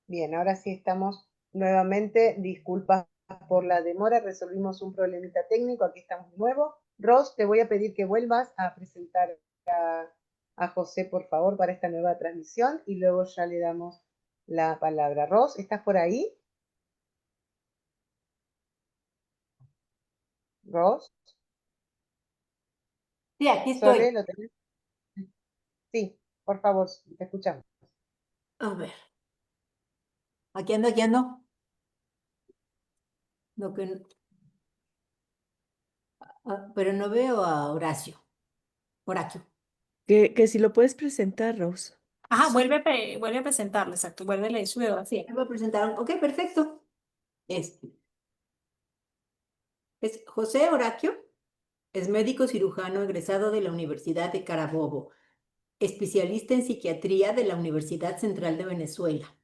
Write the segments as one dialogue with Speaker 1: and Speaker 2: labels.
Speaker 1: Bien, ahora sí estamos nuevamente. Disculpas por la demora, resolvimos un problemita técnico, aquí estamos de nuevo. Ros, te voy a pedir que vuelvas a presentar a, a José, por favor, para esta nueva transmisión y luego ya le damos la palabra. Ros, ¿estás por ahí? Ros,
Speaker 2: Sí, aquí estoy.
Speaker 1: Sole, ¿lo tenés? Sí, por favor, te escuchamos.
Speaker 2: A ver, aquí ando, aquí ando. Lo que, pero no veo a Horacio. Horacio.
Speaker 3: Que si lo puedes presentar, Rose.
Speaker 4: Ajá, vuelve a presentarlo, exacto, vuelve a leer su biografía.
Speaker 2: Me voy a presentar. Ok, perfecto. Es, es José Horacio. Es médico cirujano egresado de la Universidad de Carabobo, especialista en psiquiatría de la Universidad Central de Venezuela.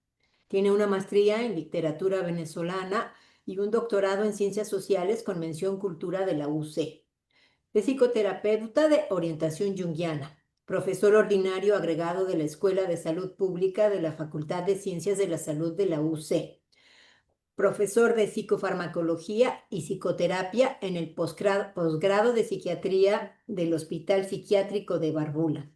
Speaker 2: Tiene una maestría en literatura venezolana y un doctorado en ciencias sociales con mención cultura de la UC. Es psicoterapeuta de orientación junguiana, profesor ordinario agregado de la Escuela de Salud Pública de la Facultad de Ciencias de la Salud de la UC, profesor de psicofarmacología y psicoterapia en el posgrado de psiquiatría del Hospital Psiquiátrico de Barbula,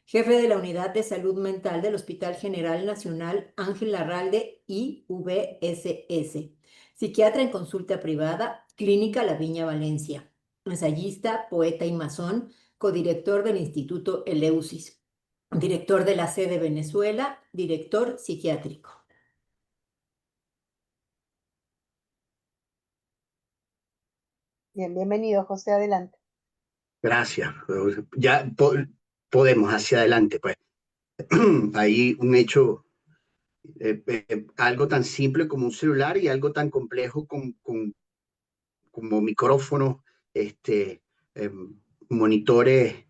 Speaker 2: jefe de la Unidad de Salud Mental del Hospital General Nacional Ángel Larralde IVSS, psiquiatra en consulta privada, Clínica La Viña Valencia, ensayista, poeta y masón, codirector del Instituto Eleusis, director de la sede Venezuela, director psiquiátrico.
Speaker 1: Bien, bienvenido, José, adelante.
Speaker 5: Gracias. Ya podemos hacia adelante, pues. Hay un hecho, algo tan simple como un celular y algo tan complejo como micrófonos, este, eh, monitores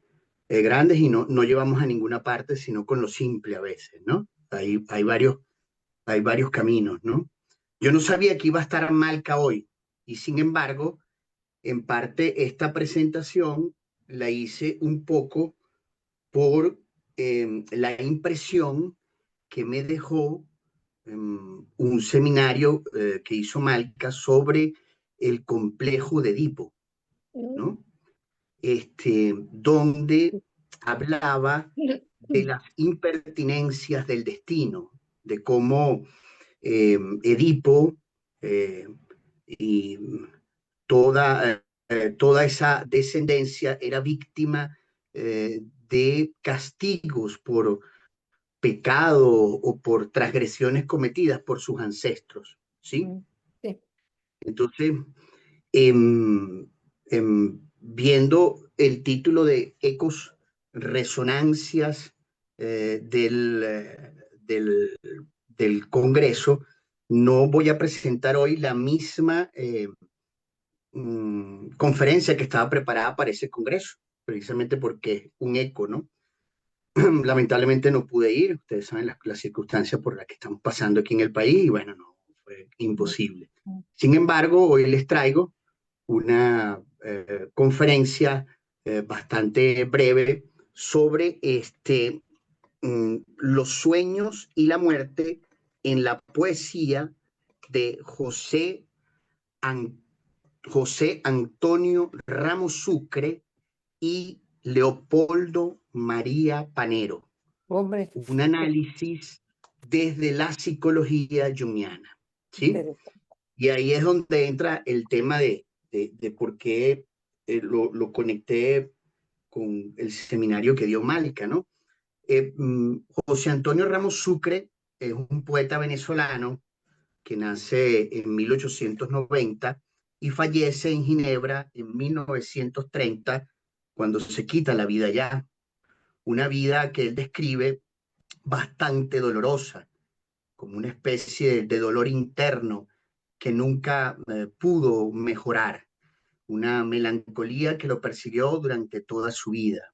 Speaker 5: grandes y no llevamos a ninguna parte, sino con lo simple a veces, ¿no? Hay varios caminos, ¿no? Yo no sabía que iba a estar Malca hoy y sin embargo, en parte esta presentación la hice un poco por la impresión que me dejó un seminario que hizo Malca sobre el complejo de Edipo, ¿no? Donde hablaba de las impertinencias del destino, de cómo Edipo eh, y toda esa descendencia era víctima de castigos por pecado o por transgresiones cometidas por sus ancestros, ¿sí?
Speaker 4: Sí.
Speaker 5: Entonces, viendo el título de Ecos, Resonancias del Congreso, no voy a presentar hoy la misma conferencia que estaba preparada para ese Congreso, precisamente porque es un eco, ¿no? Lamentablemente no pude ir, ustedes saben las circunstancias por las que estamos pasando aquí en el país y bueno, no, fue imposible. Sin embargo, hoy les traigo una conferencia bastante breve sobre los sueños y la muerte en la poesía de An José Antonio Ramos Sucre y Leopoldo María Panero.
Speaker 3: Hombre,
Speaker 5: Un análisis desde la psicología junguiana, ¿sí? Y ahí es donde entra el tema de por qué lo conecté con el seminario que dio Malca, ¿no? José Antonio Ramos Sucre es un poeta venezolano que nace en 1890 y fallece en Ginebra en 1930, cuando se quita la vida ya. Una vida que él describe bastante dolorosa, como una especie de dolor interno que nunca pudo mejorar, una melancolía que lo persiguió durante toda su vida.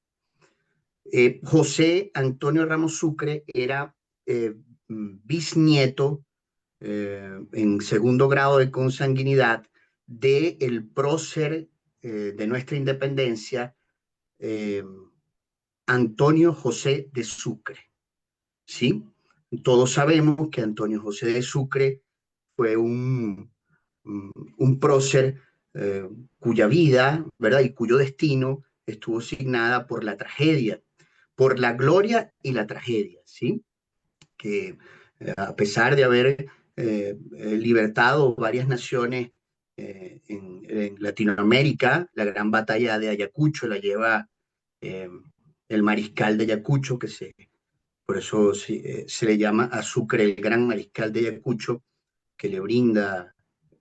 Speaker 5: José Antonio Ramos Sucre era bisnieto en segundo grado de consanguinidad del prócer de nuestra independencia, eh, Antonio José de Sucre, ¿sí? Todos sabemos que Antonio José de Sucre fue un prócer cuya vida, ¿verdad? Y cuyo destino estuvo signada por la tragedia, por la gloria y la tragedia, ¿sí? Que a pesar de haber libertado varias naciones en Latinoamérica, la gran batalla de Ayacucho la lleva eh, el mariscal de Ayacucho, por eso se le llama a Sucre el gran mariscal de Ayacucho, que le brinda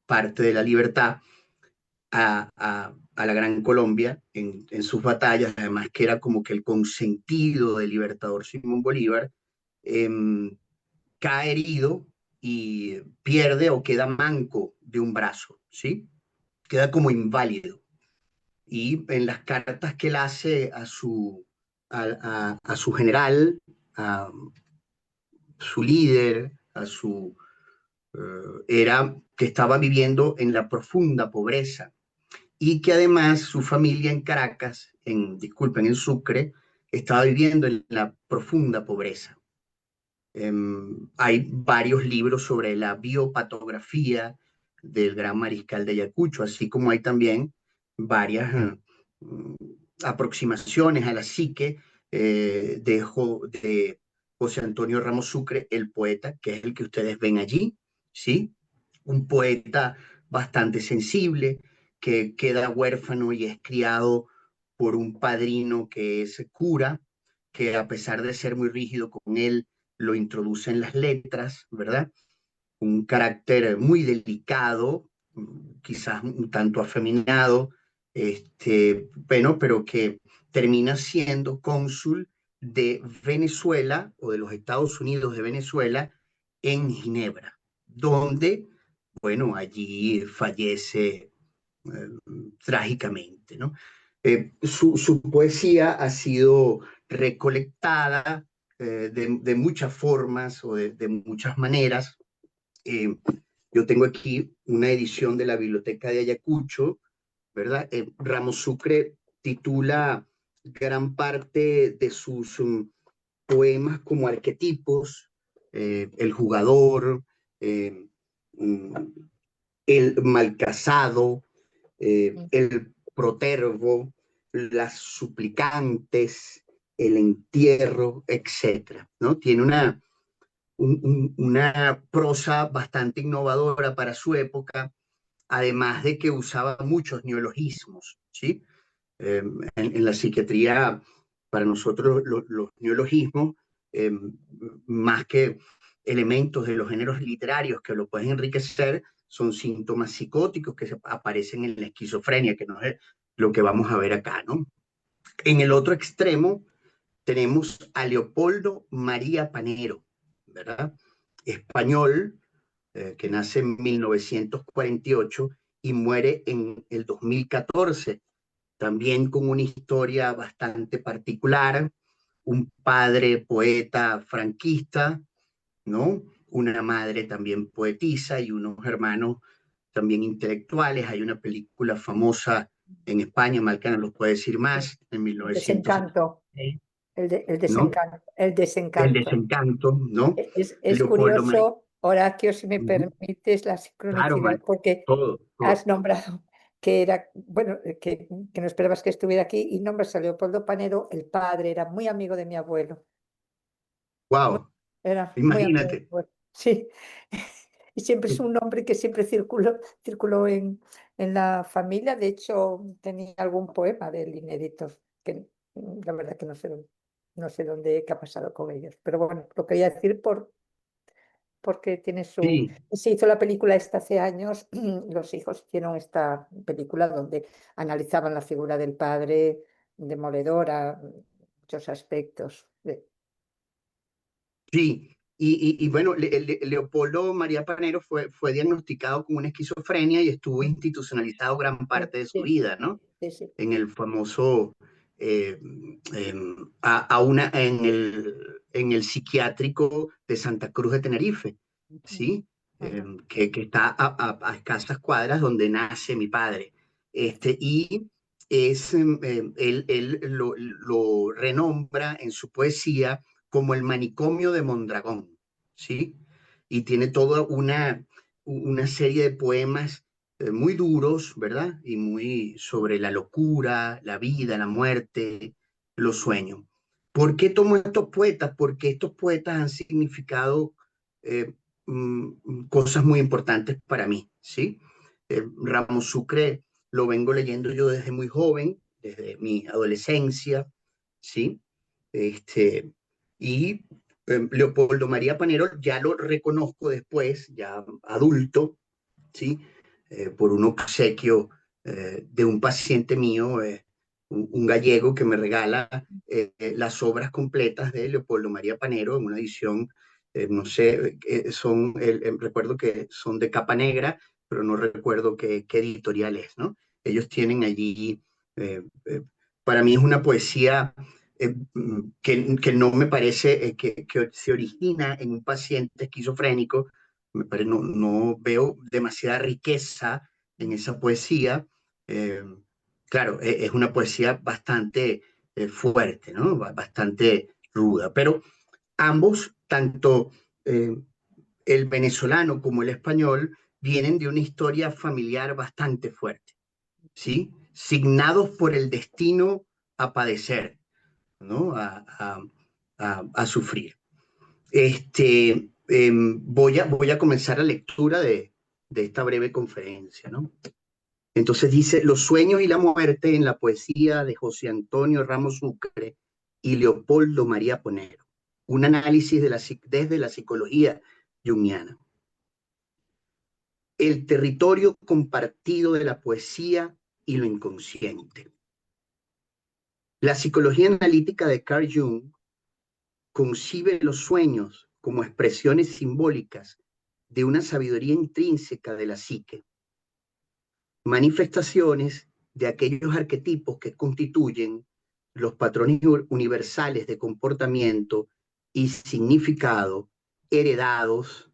Speaker 5: parte de la libertad a la Gran Colombia en sus batallas, además que era como que el consentido del libertador Simón Bolívar, eh, cae herido y pierde o queda manco de un brazo, ¿sí? Queda como inválido. Y en las cartas que él hace a su general, a su líder, era que estaba viviendo en la profunda pobreza y que además su familia en Caracas, disculpen, en Sucre, estaba viviendo en la profunda pobreza. Hay varios libros sobre la biopatografía del gran mariscal de Ayacucho, así como hay también varias mm, aproximaciones a la psique de José Antonio Ramos Sucre, el poeta, que es el que ustedes ven allí, ¿sí? Un poeta bastante sensible, que queda huérfano y es criado por un padrino que es cura, que a pesar de ser muy rígido con él, lo introduce en las letras, ¿verdad? Un carácter muy delicado, quizás un tanto afeminado, bueno, pero que termina siendo cónsul de Venezuela o de los Estados Unidos de Venezuela en Ginebra, donde, bueno, allí fallece trágicamente, ¿no? Su poesía ha sido recolectada de muchas formas o de muchas maneras. Eh, yo tengo aquí una edición de la Biblioteca de Ayacucho, ¿verdad? Ramos Sucre titula gran parte de sus poemas como arquetipos, el jugador, eh, el malcasado, el protervo, las suplicantes, el entierro, etcétera, ¿no? Tiene una prosa bastante innovadora para su época, además de que usaba muchos neologismos, ¿sí? En la psiquiatría, para nosotros los neologismos, eh, más que elementos de los géneros literarios que lo pueden enriquecer, son síntomas psicóticos que aparecen en la esquizofrenia, que no es lo que vamos a ver acá, ¿no? En el otro extremo tenemos a Leopoldo María Panero, ¿verdad? Español, que nace en 1948 y muere en el 2014, también con una historia bastante particular, un padre poeta franquista, ¿no? Una madre también poetisa y unos hermanos también intelectuales. Hay una película famosa en España, Malcana los puede decir más, en
Speaker 6: Desencanto,
Speaker 5: 1976,
Speaker 6: el
Speaker 5: ¿no?
Speaker 6: desencanto, el
Speaker 5: El
Speaker 6: desencanto.
Speaker 5: desencanto, ¿no?
Speaker 6: Es
Speaker 5: Leopoldo María.
Speaker 6: curioso, Horacio, si me permites, la
Speaker 5: Claro,
Speaker 6: sincronicidad, porque
Speaker 5: todo.
Speaker 6: has nombrado que era, bueno, que no esperabas que estuviera aquí, y nombras a Leopoldo Panero, el padre, era muy amigo de mi abuelo.
Speaker 5: Wow,
Speaker 6: Era muy amigo de mi
Speaker 5: imagínate.
Speaker 6: abuelo, sí. Y siempre es un nombre que siempre circuló en la familia. De hecho, tenía algún poema de él inédito, que la verdad que no sé dónde, qué ha pasado con ellos. Pero bueno, lo quería decir porque tiene su...
Speaker 5: Sí,
Speaker 6: Se hizo la película esta hace años, los hijos hicieron esta película donde analizaban la figura del padre, demoledora, muchos aspectos.
Speaker 5: sí. Y bueno, Leopoldo María Panero fue diagnosticado con una esquizofrenia y estuvo institucionalizado gran parte de su
Speaker 6: Sí,
Speaker 5: vida, ¿no?
Speaker 6: sí, sí.
Speaker 5: En el famoso, eh, en el psiquiátrico de Santa Cruz de Tenerife, ¿sí?
Speaker 6: Ajá.
Speaker 5: Que está a escasas cuadras donde nace mi padre. Y él lo renombra en su poesía como el manicomio de Mondragón, ¿sí? Y tiene toda una serie de poemas muy duros, ¿verdad? Y muy sobre la locura, la vida, la muerte, los sueños. ¿Por qué tomo estos poetas? Porque estos poetas han significado cosas muy importantes para mí, ¿sí? Ramos Sucre lo vengo leyendo yo desde muy joven, desde mi adolescencia, ¿sí? Y Leopoldo María Panero ya lo reconozco después, ya adulto, ¿sí? Por un obsequio de un paciente mío, un gallego que me regala las obras completas de Leopoldo María Panero en una edición, no sé, recuerdo que son de capa negra, pero no recuerdo qué editorial es, ¿no? Ellos tienen allí, para mí es una poesía que no me parece que se origina en un paciente esquizofrénico. No veo demasiada riqueza en esa poesía. Eh, claro, es una poesía bastante fuerte, ¿no? Bastante ruda, pero ambos, tanto el venezolano como el español, vienen de una historia familiar bastante fuerte, ¿sí? Signados por el destino a padecer, ¿no? A sufrir. Voy a comenzar la lectura de esta breve conferencia, ¿no? Entonces dice, los sueños y la muerte en la poesía de José Antonio Ramos Sucre y Leopoldo María Panero. Un análisis desde la psicología junguiana. El territorio compartido de la poesía y lo inconsciente. La psicología analítica de Carl Jung concibe los sueños como expresiones simbólicas de una sabiduría intrínseca de la psique, manifestaciones de aquellos arquetipos que constituyen los patrones universales de comportamiento y significado heredados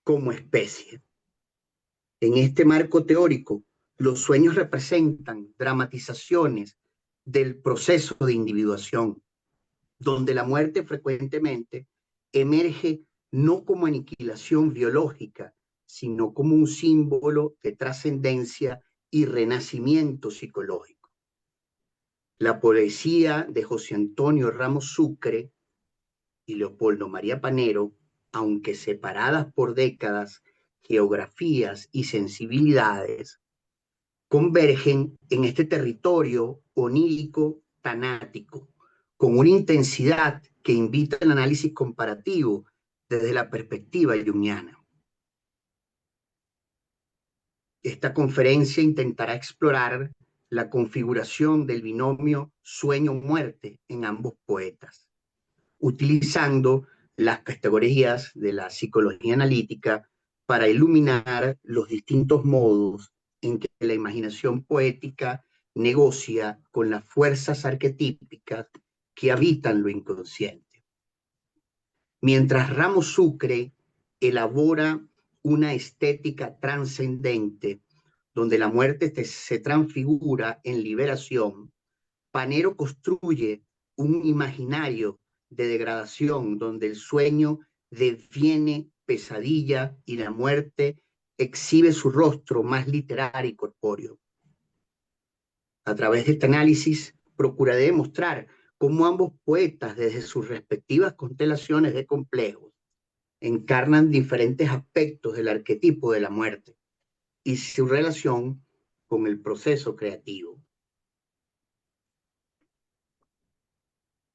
Speaker 5: como especie. En este marco teórico, los sueños representan dramatizaciones del proceso de individuación, donde la muerte frecuentemente emerge no como aniquilación biológica, sino como un símbolo de trascendencia y renacimiento psicológico. La poesía de José Antonio Ramos Sucre y Leopoldo María Panero, aunque separadas por décadas, geografías y sensibilidades, convergen en este territorio onírico tanático, con una intensidad que invita al análisis comparativo desde la perspectiva junguiana. Esta conferencia intentará explorar la configuración del binomio sueño-muerte en ambos poetas, utilizando las categorías de la psicología analítica para iluminar los distintos modos en que la imaginación poética negocia con las fuerzas arquetípicas que habitan lo inconsciente. Mientras Ramos Sucre elabora una estética trascendente donde la muerte se transfigura en liberación, Panero construye un imaginario de degradación donde el sueño deviene pesadilla y la muerte exhibe su rostro más literario y corpóreo. A través de este análisis procuraré demostrar cómo ambos poetas, desde sus respectivas constelaciones de complejos, encarnan diferentes aspectos del arquetipo de la muerte y su relación con el proceso creativo.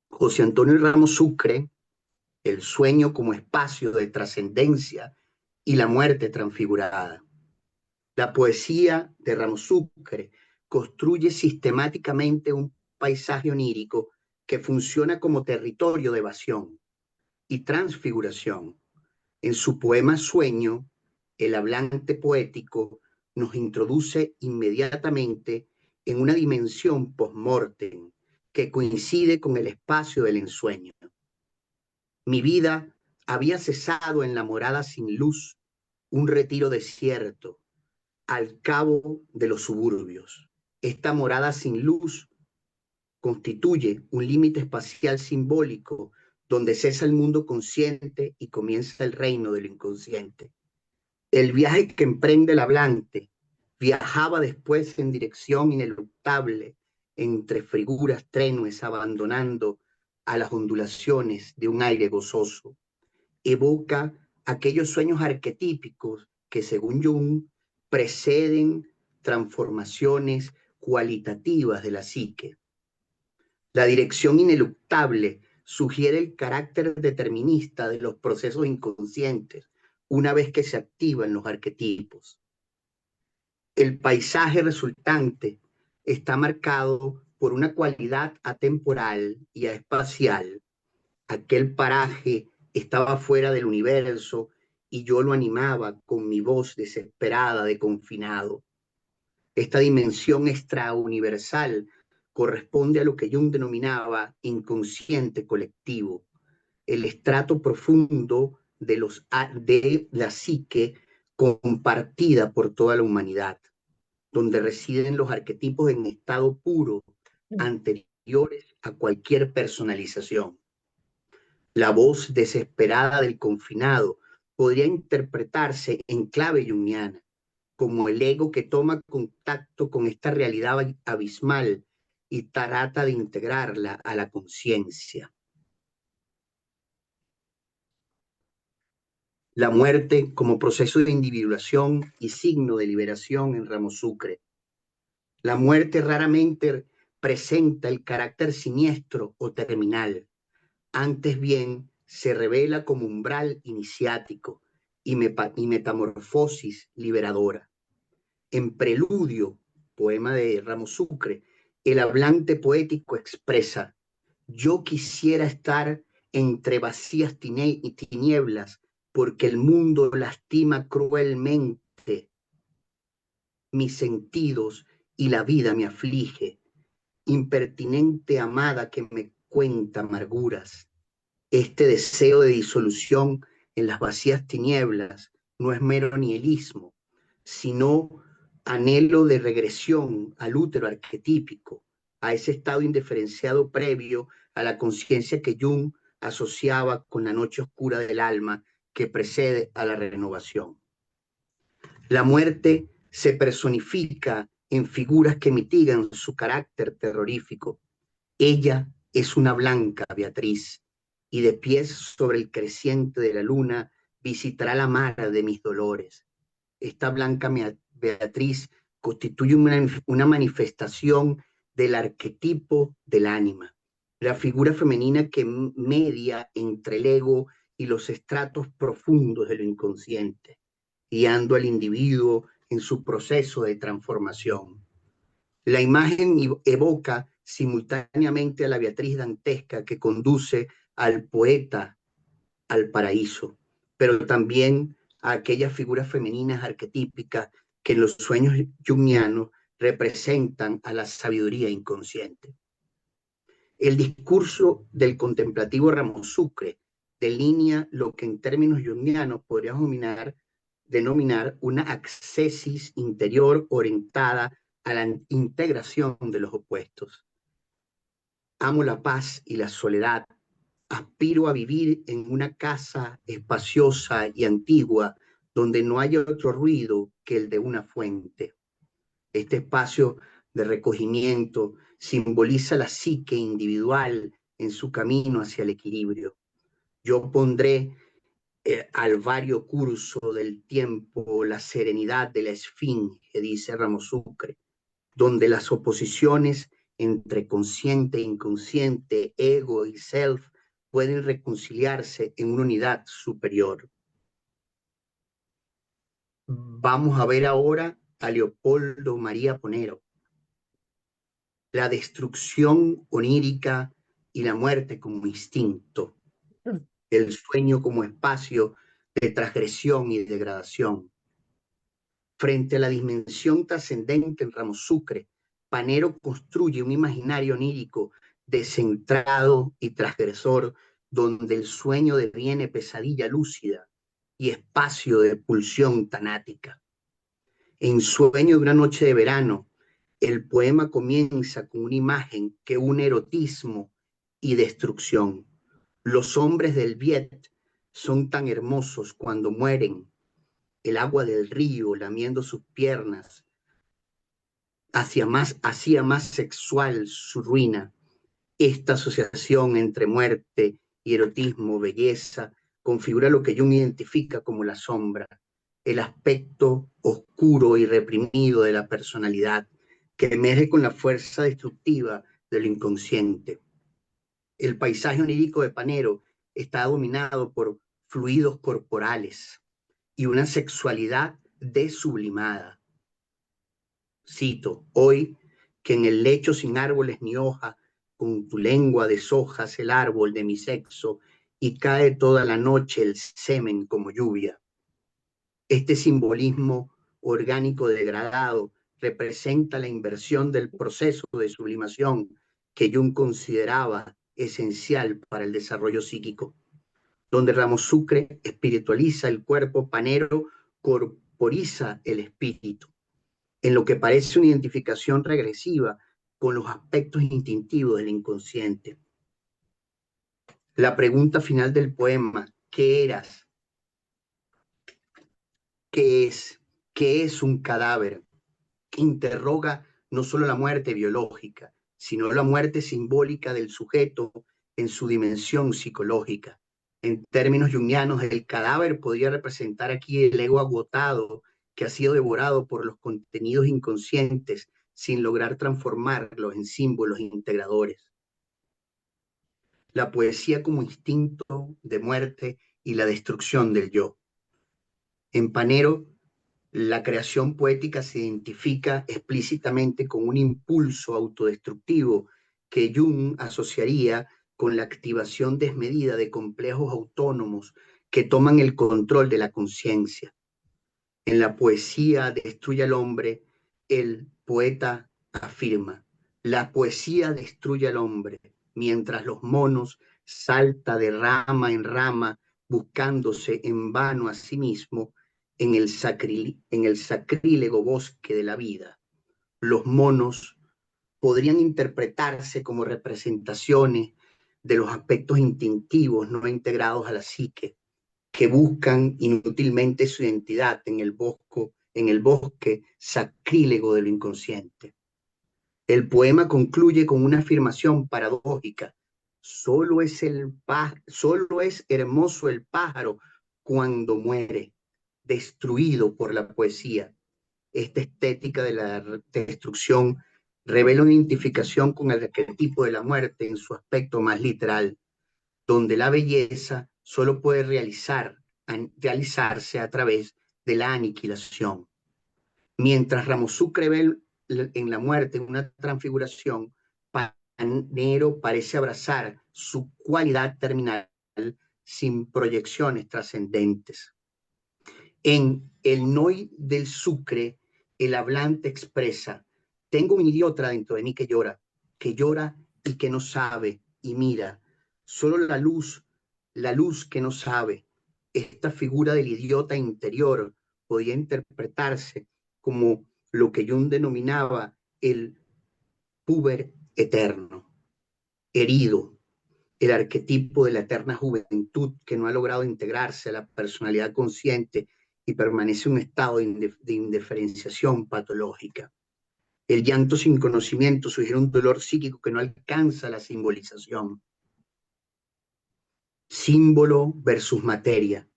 Speaker 5: José Antonio Ramos Sucre, el sueño como espacio de trascendencia y la muerte transfigurada. La poesía de Ramos Sucre construye sistemáticamente un paisaje onírico que funciona como territorio de evasión y transfiguración. En su poema Sueño, el hablante poético nos introduce inmediatamente en una dimensión post-mortem que coincide con el espacio del ensueño. Mi vida había cesado en la morada sin luz, un retiro desierto, al cabo de los suburbios. Esta morada sin luz constituye un límite espacial simbólico donde cesa el mundo consciente y comienza el reino del inconsciente. El viaje que emprende el hablante viajaba después en dirección ineluctable entre figuras tenues, abandonando a las ondulaciones de un aire gozoso. Evoca aquellos sueños arquetípicos que, según Jung, preceden transformaciones cualitativas de la psique. La dirección ineluctable sugiere el carácter determinista de los procesos inconscientes una vez que se activan los arquetipos. El paisaje resultante está marcado por una cualidad atemporal y espacial. Aquel paraje estaba fuera del universo y yo lo animaba con mi voz desesperada de confinado. Esta dimensión extrauniversal corresponde a lo que Jung denominaba inconsciente colectivo, el estrato profundo de la psique compartida por toda la humanidad, donde residen los arquetipos en estado puro, anteriores a cualquier personalización. La voz desesperada del confinado podría interpretarse en clave junguiana, como el ego que toma contacto con esta realidad abismal y trata de integrarla a la conciencia. La muerte como proceso de individuación y signo de liberación en Ramo Sucre. La muerte raramente presenta el carácter siniestro o terminal. Antes bien, se revela como umbral iniciático y metamorfosis liberadora. En Preludio, poema de Ramo Sucre, el hablante poético expresa: yo quisiera estar entre vacías tinieblas, porque el mundo lastima cruelmente mis sentidos y la vida me aflige. Impertinente amada que me cuenta amarguras. Este deseo de disolución en las vacías tinieblas no es mero nihilismo, sino anhelo de regresión al útero arquetípico, a ese estado indiferenciado previo a la conciencia que Jung asociaba con la noche oscura del alma que precede a la renovación. La muerte se personifica en figuras que mitigan su carácter terrorífico. Ella es una blanca Beatriz, y de pies sobre el creciente de la luna visitará la mar de mis dolores. Esta blanca Beatriz constituye una manifestación del arquetipo del ánima, la figura femenina que media entre el ego y los estratos profundos de lo inconsciente, guiando al individuo en su proceso de transformación. La imagen evoca simultáneamente a la Beatriz dantesca que conduce al poeta al paraíso, pero también a aquellas figuras femeninas arquetípicas que en los sueños junguianos representan a la sabiduría inconsciente. El discurso del contemplativo Ramo Sucre delinea lo que en términos junguianos podríamos denominar una ascesis interior orientada a la integración de los opuestos. Amo la paz y la soledad. Aspiro a vivir en una casa espaciosa y antigua donde no haya otro ruido que el de una fuente. Este espacio de recogimiento simboliza la psique individual en su camino hacia el equilibrio. Yo pondré al vario curso del tiempo la serenidad de la esfinge, dice Ramo Sucre, donde las oposiciones entre consciente e inconsciente, ego y self, pueden reconciliarse en una unidad superior. Vamos a ver ahora a Leopoldo María Ponero. La destrucción onírica y la muerte como instinto. El sueño como espacio de transgresión y degradación. Frente a la dimensión trascendente en Ramo Sucre, Panero construye un imaginario onírico descentrado y transgresor, donde el sueño deviene pesadilla lúcida y espacio de pulsión tanática. En Sueño de una noche de verano, el poema comienza con una imagen que une erotismo y destrucción, Los hombres del Viet son tan hermosos cuando mueren, el agua del río lamiendo sus piernas, hacía más sexual su ruina. Esta asociación entre muerte y erotismo, belleza, configura lo que Jung identifica como la sombra, el aspecto oscuro y reprimido de la personalidad, que emerge con la fuerza destructiva del inconsciente. El paisaje onírico de Panero está dominado por fluidos corporales y una sexualidad desublimada. Cito, hoy que en el lecho sin árboles ni hoja, con tu lengua deshojas el árbol de mi sexo y cae toda la noche el semen como lluvia. Este simbolismo orgánico degradado representa la inversión del proceso de sublimación que Jung consideraba esencial para el desarrollo psíquico, donde Ramos Sucre espiritualiza el cuerpo, Panero corporiza el espíritu, en lo que parece una identificación regresiva con los aspectos instintivos del inconsciente. La pregunta final del poema, ¿qué eras? ¿Qué es? ¿Qué es un cadáver? Interroga no solo la muerte biológica, sino la muerte simbólica del sujeto en su dimensión psicológica. En términos jungianos, el cadáver podría representar aquí el ego agotado que ha sido devorado por los contenidos inconscientes sin lograr transformarlos en símbolos integradores. La poesía como instinto de muerte y la destrucción del yo. En Panero, la creación poética se identifica explícitamente con un impulso autodestructivo que Jung asociaría con la activación desmedida de complejos autónomos que toman el control de la conciencia. En la poesía Destruye al hombre, el poeta afirma, la poesía destruye al hombre, mientras los monos salta de rama en rama, buscándose en vano a sí mismo en el sacrílego bosque de la vida. Los monos podrían interpretarse como representaciones de los aspectos instintivos no integrados a la psique, que buscan inútilmente su identidad en el bosque sacrílego de lo inconsciente. El poema concluye con una afirmación paradójica. Solo es hermoso el pájaro cuando muere, destruido por la poesía. Esta estética de la destrucción revela una identificación con el arquetipo de la muerte en su aspecto más literal, donde la belleza solo puede realizarse a través de la aniquilación. Mientras Ramos Sucre ve en la muerte una transfiguración, Panero parece abrazar su cualidad terminal sin proyecciones trascendentes. En El Noi del Sucre, el hablante expresa, tengo un idiota dentro de mí que llora y que no sabe y mira, solo la luz que no sabe. Esta figura del idiota interior podía interpretarse como lo que Jung denominaba el puber eterno, herido, el arquetipo de la eterna juventud que no ha logrado integrarse a la personalidad consciente y permanece en un estado de indiferenciación patológica. El llanto sin conocimiento sugiere un dolor psíquico que no alcanza la simbolización. Símbolo versus materia.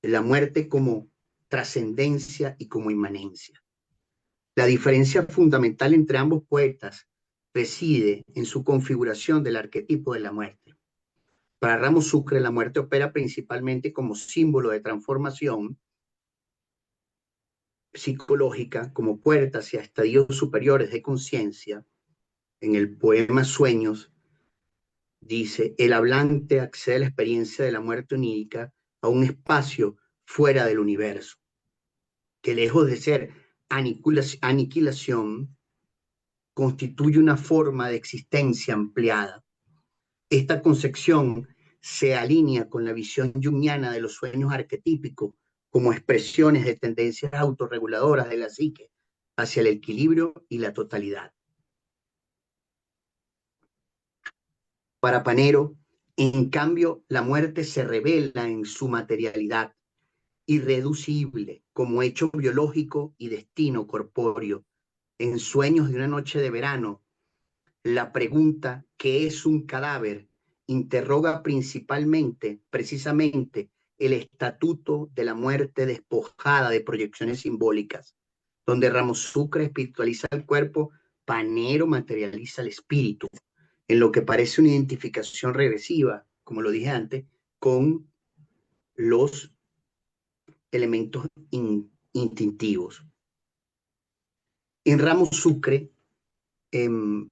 Speaker 5: La muerte como trascendencia y como inmanencia. La diferencia fundamental entre ambos poetas reside en su configuración del arquetipo de la muerte. Para Ramos Sucre, la muerte opera principalmente como símbolo de transformación psicológica, como puerta hacia estadios superiores de conciencia. En el poema Sueños, dice, el hablante accede a la experiencia de la muerte onírica a un espacio fuera del universo, que lejos de ser aniquilación, constituye una forma de existencia ampliada. Esta concepción se alinea con la visión jungiana de los sueños arquetípicos como expresiones de tendencias autorreguladoras de la psique hacia el equilibrio y la totalidad. Para Panero, En cambio, la muerte se revela en su materialidad, irreducible, como hecho biológico y destino corpóreo. En Sueños de una noche de verano, la pregunta ¿qué es un cadáver? Interroga precisamente, el estatuto de la muerte despojada de proyecciones simbólicas, donde Ramos Sucre espiritualiza el cuerpo, Panero materializa el espíritu, en lo que parece una identificación regresiva, como lo dije antes, con los elementos instintivos. En Ramos Sucre, el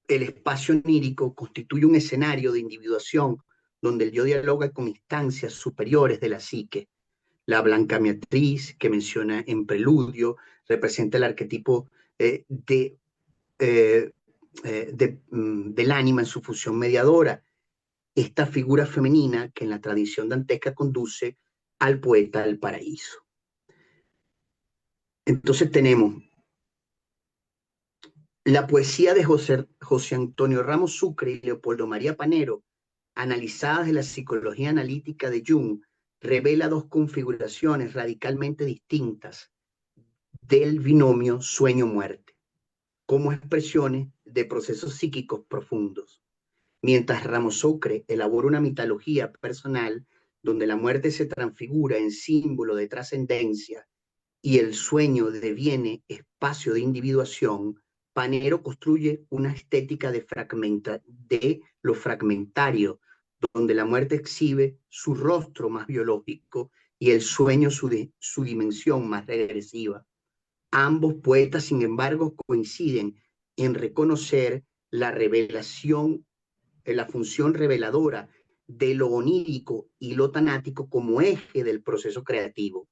Speaker 5: espacio onírico constituye un escenario de individuación donde el yo dialoga con instancias superiores de la psique. La blancamiatriz, que menciona en Preludio, representa el arquetipo del ánima en su función mediadora. Esta figura femenina que en la tradición dantesca conduce al poeta del paraíso. Entonces tenemos la poesía de José Antonio Ramos Sucre y Leopoldo María Panero, analizadas de la psicología analítica de Jung, revela dos configuraciones radicalmente distintas del binomio sueño-muerte, como expresiones de procesos psíquicos profundos. Mientras Ramos Sucre elabora una mitología personal donde la muerte se transfigura en símbolo de trascendencia y el sueño deviene espacio de individuación, Panero construye una estética de lo fragmentario, donde la muerte exhibe su rostro más biológico y el sueño su dimensión más regresiva. Ambos poetas, sin embargo, coinciden en reconocer la revelación, la función reveladora de lo onírico y lo tanático como eje del proceso creativo.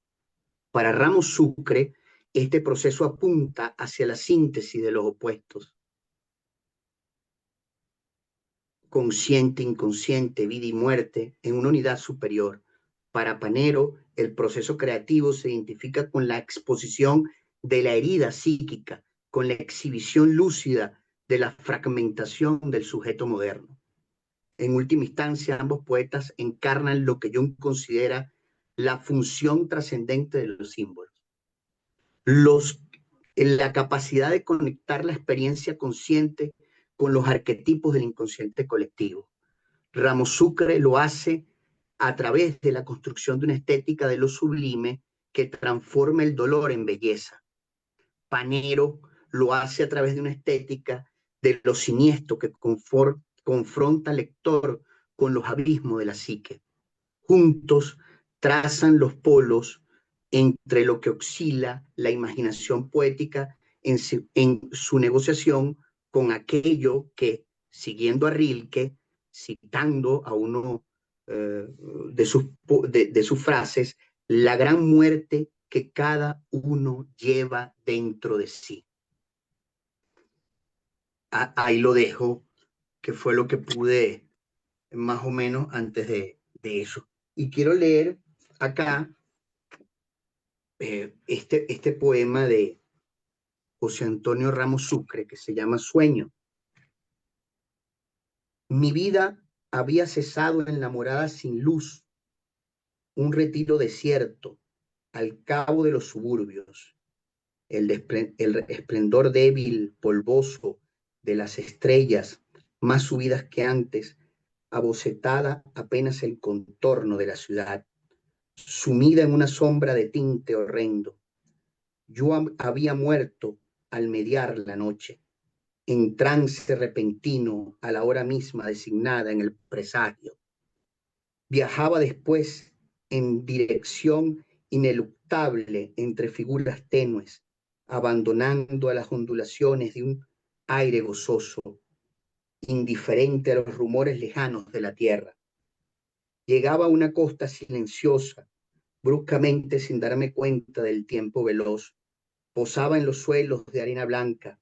Speaker 5: Para Ramos Sucre, este proceso apunta hacia la síntesis de los opuestos. Consciente, inconsciente, vida y muerte en una unidad superior. Para Panero, el proceso creativo se identifica con la exposición de la herida psíquica, con la exhibición lúcida de la fragmentación del sujeto moderno. En última instancia, ambos poetas encarnan lo que Jung considera la función trascendente de los símbolos. La capacidad de conectar la experiencia consciente con los arquetipos del inconsciente colectivo. Ramos Sucre lo hace a través de la construcción de una estética de lo sublime que transforma el dolor en belleza. Panero lo hace a través de una estética de lo siniestro que confronta al lector con los abismos de la psique. Juntos trazan los polos entre lo que oscila la imaginación poética en su negociación con aquello que, siguiendo a Rilke, citando a uno de sus frases, la gran muerte que cada uno lleva dentro de sí. Ahí lo dejo, que fue lo que pude más o menos antes de eso. Y quiero leer acá este poema de José Antonio Ramos Sucre, que se llama Sueño. Mi vida había cesado en la morada sin luz, un retiro desierto, al cabo de los suburbios. El esplendor débil, polvoso de las estrellas, más subidas que antes, abocetada apenas el contorno de la ciudad, sumida en una sombra de tinte horrendo. Yo había muerto al mediar la noche, en trance repentino a la hora misma designada en el presagio. Viajaba después en dirección ineluctable entre figuras tenues, abandonando a las ondulaciones de un aire gozoso, indiferente a los rumores lejanos de la tierra. Llegaba a una costa silenciosa, bruscamente sin darme cuenta del tiempo veloz. Posaba en los suelos de arena blanca,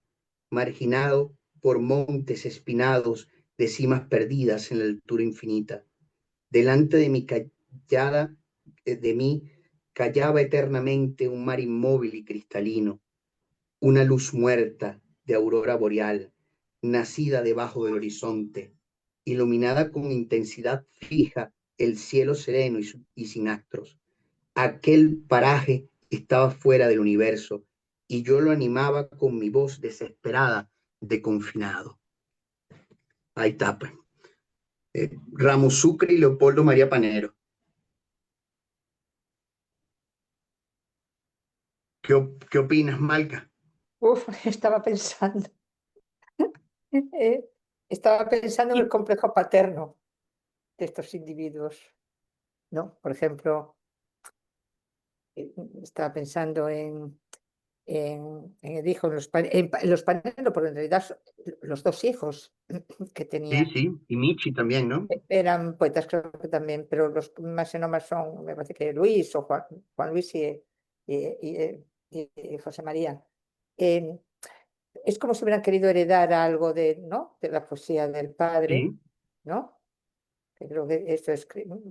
Speaker 5: marginado por montes espinados de cimas perdidas en la altura infinita. Delante de mí callaba eternamente un mar inmóvil y cristalino, una luz muerta de aurora boreal, nacida debajo del horizonte, iluminada con intensidad fija el cielo sereno y sin astros. Aquel paraje estaba fuera del universo y yo lo animaba con mi voz desesperada de confinado. Ahí está, pues. Ramos Sucre y Leopoldo María Panero. ¿Qué opinas, Malca?
Speaker 6: Uf, estaba pensando. Estaba pensando en el complejo paterno de estos individuos, ¿no? Por ejemplo, estaba pensando en el hijo, en los Panero, porque en realidad los dos hijos que
Speaker 5: Sí,
Speaker 6: tenía
Speaker 5: sí, y Michi también, ¿no?
Speaker 6: eran poetas, creo que también, pero los más más son, me parece que Luis o Juan Luis y José María. Es como si hubieran querido heredar algo de, ¿no? De la poesía del padre,
Speaker 5: Sí,
Speaker 6: ¿no? Que creo que esto es,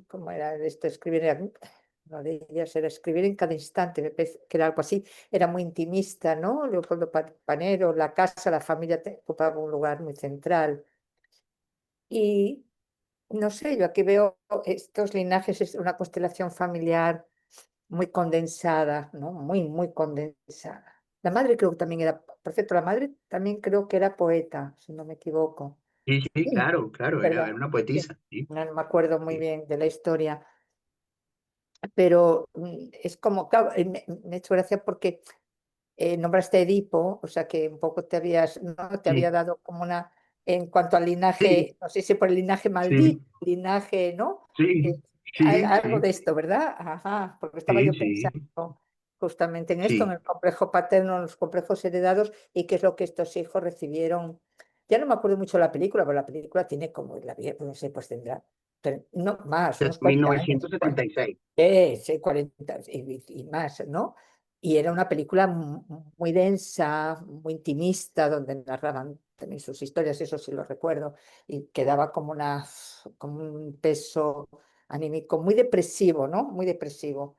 Speaker 6: ¿cómo era esto? Escribir, una de ellas era escribir en cada instante, me parece que era algo así, era muy intimista, ¿no? Leopoldo Panero, la casa, la familia ocupaba un lugar muy central. Y no sé, yo aquí veo estos linajes, es una constelación familiar muy condensada, ¿no? Muy, muy condensada. La madre creo que también era, por cierto, la madre también creo que era poeta, si no me equivoco.
Speaker 5: sí, sí,
Speaker 6: Sí,
Speaker 5: claro, era
Speaker 6: ¿verdad?
Speaker 5: una
Speaker 6: Sí.
Speaker 5: poetisa, sí,
Speaker 6: No me acuerdo muy
Speaker 5: sí,
Speaker 6: bien de la historia, pero es como, claro, me ha hecho gracia porque nombraste a Edipo, o sea que un poco te había
Speaker 5: sí,
Speaker 6: dado como una, en cuanto al
Speaker 5: sí,
Speaker 6: linaje, no sé si por el linaje maldito,
Speaker 5: sí,
Speaker 6: linaje, ¿no? Eh,
Speaker 5: sí, sí,
Speaker 6: algo
Speaker 5: sí,
Speaker 6: de esto, ¿verdad? Ajá, porque estaba
Speaker 5: sí,
Speaker 6: yo
Speaker 5: sí,
Speaker 6: pensando justamente en esto, en
Speaker 5: sí,
Speaker 6: el complejo paterno, en los complejos heredados y qué es lo que estos hijos recibieron. Ya no me acuerdo mucho de la película, pero la película tiene como, no sé, pues tendrá, pero no más,
Speaker 5: de
Speaker 6: unos 40 años.
Speaker 5: 1976.
Speaker 6: Sí, 40 y más, ¿no? Y era una película muy densa, muy intimista, donde narraban también sus historias, eso sí lo recuerdo, y quedaba como un peso anímico muy depresivo, ¿no? Muy depresivo.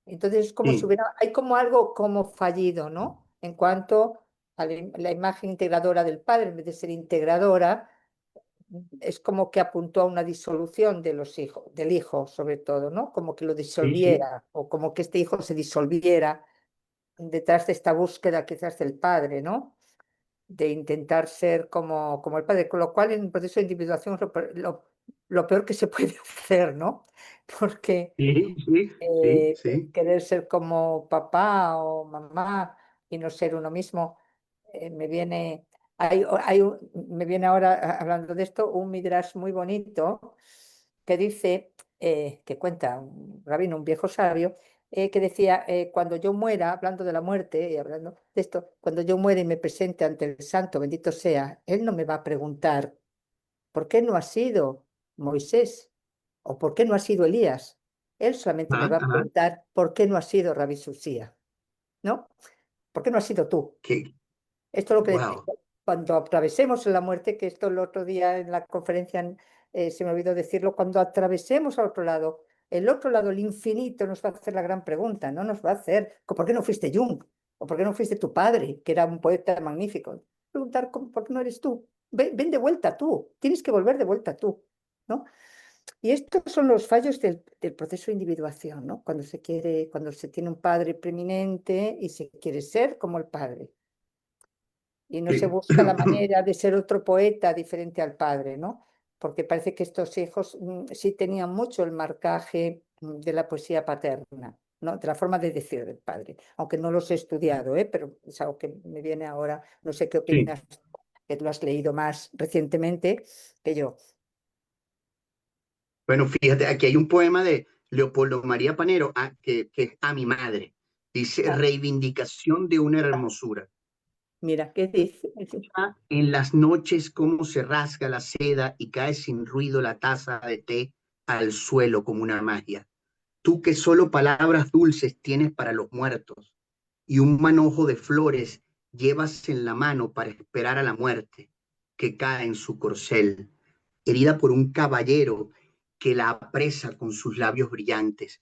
Speaker 6: Entonces, es como si
Speaker 5: Sí,
Speaker 6: hubiera, hay como algo como fallido, ¿no? En cuanto a la imagen integradora del padre, en vez de ser integradora, es como que apuntó a una disolución de los hijos, del hijo sobre todo, ¿no? Como que lo
Speaker 5: sí, sí,
Speaker 6: disolviera o como que este hijo se disolviera detrás de esta búsqueda quizás del padre, ¿no? De intentar ser como el padre, con lo cual en el proceso de individuación es lo peor que se puede hacer, ¿no? Porque
Speaker 5: sí, sí, sí, sí,
Speaker 6: querer ser como papá o mamá y no ser uno mismo, me viene, me viene ahora, hablando de esto, un midrash muy bonito que dice, que cuenta un rabino, un viejo sabio, que decía, cuando yo muera, hablando de la muerte y hablando de esto, cuando yo muera y me presente ante el santo, bendito sea, él no me va a preguntar, ¿por qué no ha sido Moisés? ¿O por qué no ha sido Elías? Él solamente me
Speaker 5: ajá,
Speaker 6: va a
Speaker 5: ajá,
Speaker 6: preguntar, ¿por qué no ha sido Rabbi Susía? ¿No? ¿Por qué no has sido tú?
Speaker 5: que,
Speaker 6: Esto es lo que
Speaker 5: wow,
Speaker 6: cuando atravesemos la muerte, que esto el otro día en la conferencia se me olvidó decirlo, cuando atravesemos al otro lado, el otro lado, el infinito, nos va a hacer la gran pregunta, no nos va a hacer, ¿por qué no fuiste Jung? ¿O por qué no fuiste tu padre, que era un poeta magnífico? Preguntar, ¿por qué no eres tú? Ven de vuelta tú, tienes que volver de vuelta tú, ¿no? Y estos son los fallos del proceso de individuación, ¿no? Cuando se tiene un padre preeminente y se quiere ser como el padre. Y no se
Speaker 5: sí,
Speaker 6: busca la manera de ser otro poeta diferente al padre, ¿no? Porque parece que estos hijos sí tenían mucho el marcaje de la poesía paterna, ¿no? De la forma de decir del padre, aunque no los he estudiado, pero es algo que me viene ahora, no sé qué
Speaker 5: sí.
Speaker 6: opinas, que lo has leído más recientemente que yo.
Speaker 5: Bueno, fíjate, aquí hay un poema de Leopoldo María Panero que es a mi madre. Dice,
Speaker 6: Ah,
Speaker 5: reivindicación de una hermosura.
Speaker 6: mira, ¿qué dice?
Speaker 5: En las noches cómo se rasga la seda y cae sin ruido la taza de té al suelo como una magia. Tú que solo palabras dulces tienes para los muertos y un manojo de flores llevas en la mano para esperar a la muerte que cae en su corcel, herida por un caballero que la apresa con sus labios brillantes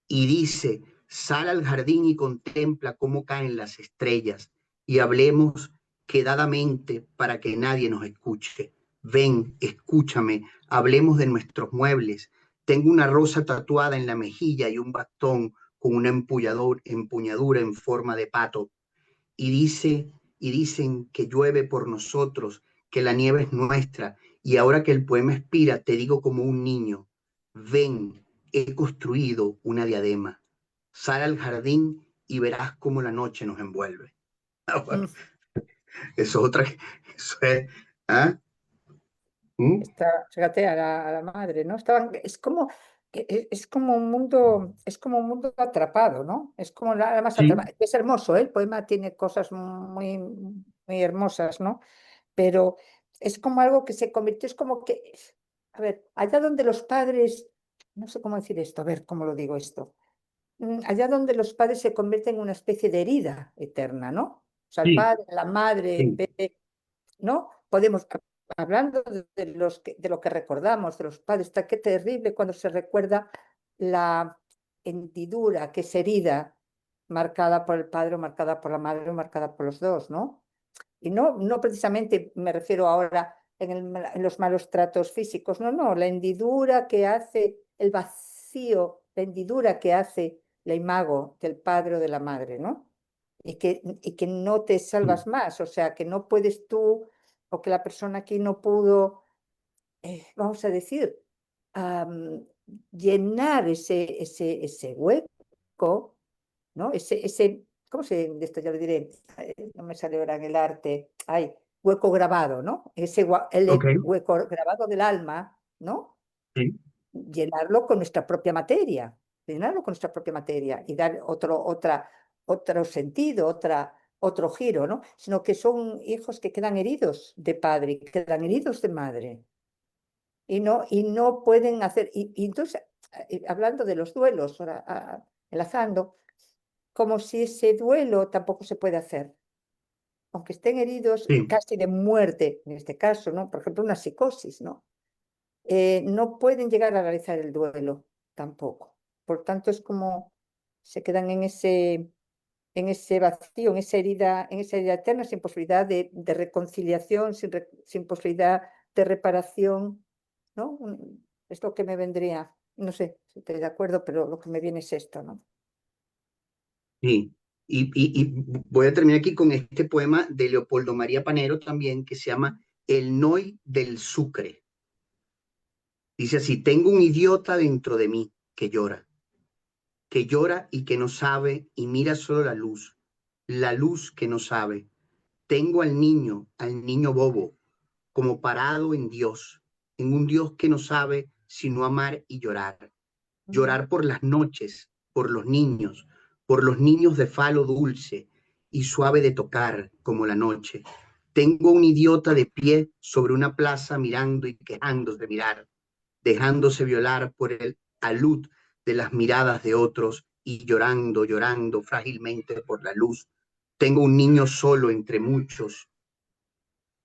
Speaker 5: y dice, sal al jardín y contempla cómo caen las estrellas y hablemos quedadamente para que nadie nos escuche. Ven, escúchame, hablemos de nuestros muebles. Tengo una rosa tatuada en la mejilla y un bastón con una empuñadura en forma de pato. Y dicen que llueve por nosotros, que la nieve es nuestra. Y ahora que el poema expira, te digo como un niño, ven, he construido una diadema. Sal al jardín y verás cómo la noche nos envuelve.
Speaker 6: Mm,
Speaker 5: Eso es otra, eso es, ¿ah? ¿Mm?
Speaker 6: Fíjate, a la madre, ¿no? Es como, es como un mundo atrapado, ¿no? Es como la más
Speaker 5: Sí,
Speaker 6: atrapada. Es hermoso, ¿eh? El poema tiene cosas muy, muy hermosas, ¿no? Pero es como algo que se convirtió, es como que, a ver, allá donde los padres, no sé cómo decir esto, a ver cómo lo digo esto. Allá donde los padres se convierten en una especie de herida eterna, ¿no? O sea, el
Speaker 5: sí,
Speaker 6: padre, la madre, en
Speaker 5: sí.
Speaker 6: vez de, ¿no? Podemos, hablando de lo que recordamos, de los padres, está qué terrible cuando se recuerda la hendidura, que es herida, marcada por el padre o marcada por la madre o marcada por los dos, ¿no? Y no precisamente me refiero ahora en los malos tratos físicos, no, la hendidura que hace el vacío, la hendidura que hace la imago del padre o de la madre, ¿no? Y que no te salvas más, o sea, que no puedes tú, o que la persona aquí no pudo, vamos a decir, am, llenar ese hueco, ¿no? ¿Cómo se, de esto ya lo diré? No me sale ahora en el arte, ay, hueco grabado, ¿no?
Speaker 5: Ok,
Speaker 6: Hueco grabado del alma, ¿no?
Speaker 5: sí,
Speaker 6: Llenarlo con nuestra propia materia, llenarlo con nuestra propia materia y dar otro sentido, otro giro, ¿no? Sino que son hijos que quedan heridos de padre, que quedan heridos de madre y no pueden hacer, y entonces, hablando de los duelos, ahora, enlazando, como si ese duelo tampoco se puede hacer, aunque estén heridos y
Speaker 5: sí,
Speaker 6: casi de muerte, en este caso, ¿no? Por ejemplo, una psicosis, ¿no? No pueden llegar a realizar el duelo tampoco. Por tanto, es como se quedan en ese vacío, en esa herida eterna, sin posibilidad de reconciliación, sin posibilidad de reparación, ¿no? Es lo que me vendría, no sé si estoy de acuerdo, pero lo que me viene es esto, ¿no?
Speaker 5: sí. Y voy a terminar aquí con este poema de Leopoldo María Panero también, que se llama El Noy del Sucre. Dice así, tengo un idiota dentro de mí que llora y que no sabe y mira solo la luz que no sabe. Tengo al niño bobo, como parado en Dios, en un Dios que no sabe sino amar y llorar.
Speaker 6: Mm.
Speaker 5: Llorar por las noches, por los niños de falo dulce y suave de tocar como la noche. Tengo un idiota de pie sobre una plaza mirando y quejándose de mirar, dejándose violar por el alud de las miradas de otros y llorando, llorando frágilmente por la luz. Tengo un niño solo entre muchos.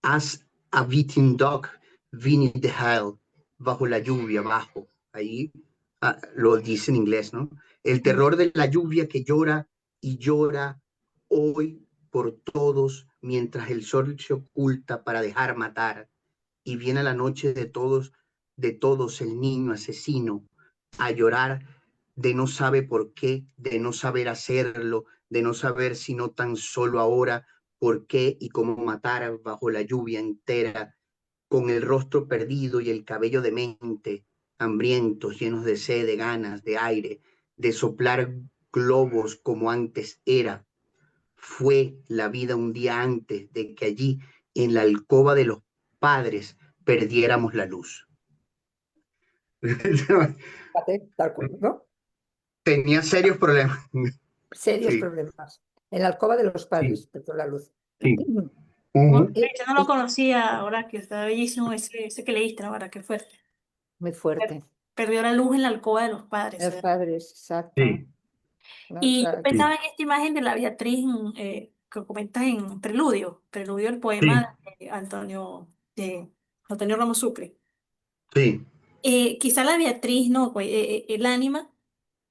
Speaker 5: As a beating dog, Vinnie the Hell, bajo la lluvia, bajo. Ahí lo dice en inglés, ¿no? El terror de la lluvia que llora y llora hoy por todos mientras el sol se oculta para dejar matar y viene la noche de todos el niño asesino a llorar de no sabe por qué, de no saber hacerlo, de no saber sino tan solo ahora por qué y cómo matar bajo la lluvia entera, con el rostro perdido y el cabello demente, hambrientos, llenos de sed, de ganas, de aire, de soplar globos como antes era. Fue la vida un día antes de que allí, en la alcoba de los padres, perdiéramos la luz.
Speaker 6: Fíjate, tal cual, ¿no?
Speaker 5: Tenía serios problemas.
Speaker 6: Serios
Speaker 5: Sí,
Speaker 6: problemas. En la alcoba de los
Speaker 5: sí,
Speaker 6: padres, perdió la luz.
Speaker 5: sí.
Speaker 4: Muy
Speaker 5: Ujú.
Speaker 4: yo no lo conocía, Horacio, está bellísimo ese que leíste, la verdad, qué fuerte.
Speaker 6: Muy fuerte.
Speaker 4: Perdió la luz en la alcoba de los padres.
Speaker 6: Los padres, exacto.
Speaker 5: Sí,
Speaker 6: ¿No? O
Speaker 4: Y yo
Speaker 6: sea,
Speaker 5: sí,
Speaker 4: pensaba en esta imagen de la Beatriz que comentas en Preludio, el
Speaker 5: sí,
Speaker 4: poema de Antonio Ramos Sucre.
Speaker 5: sí,
Speaker 4: Quizá la Beatriz, ¿no? Pues, el ánima,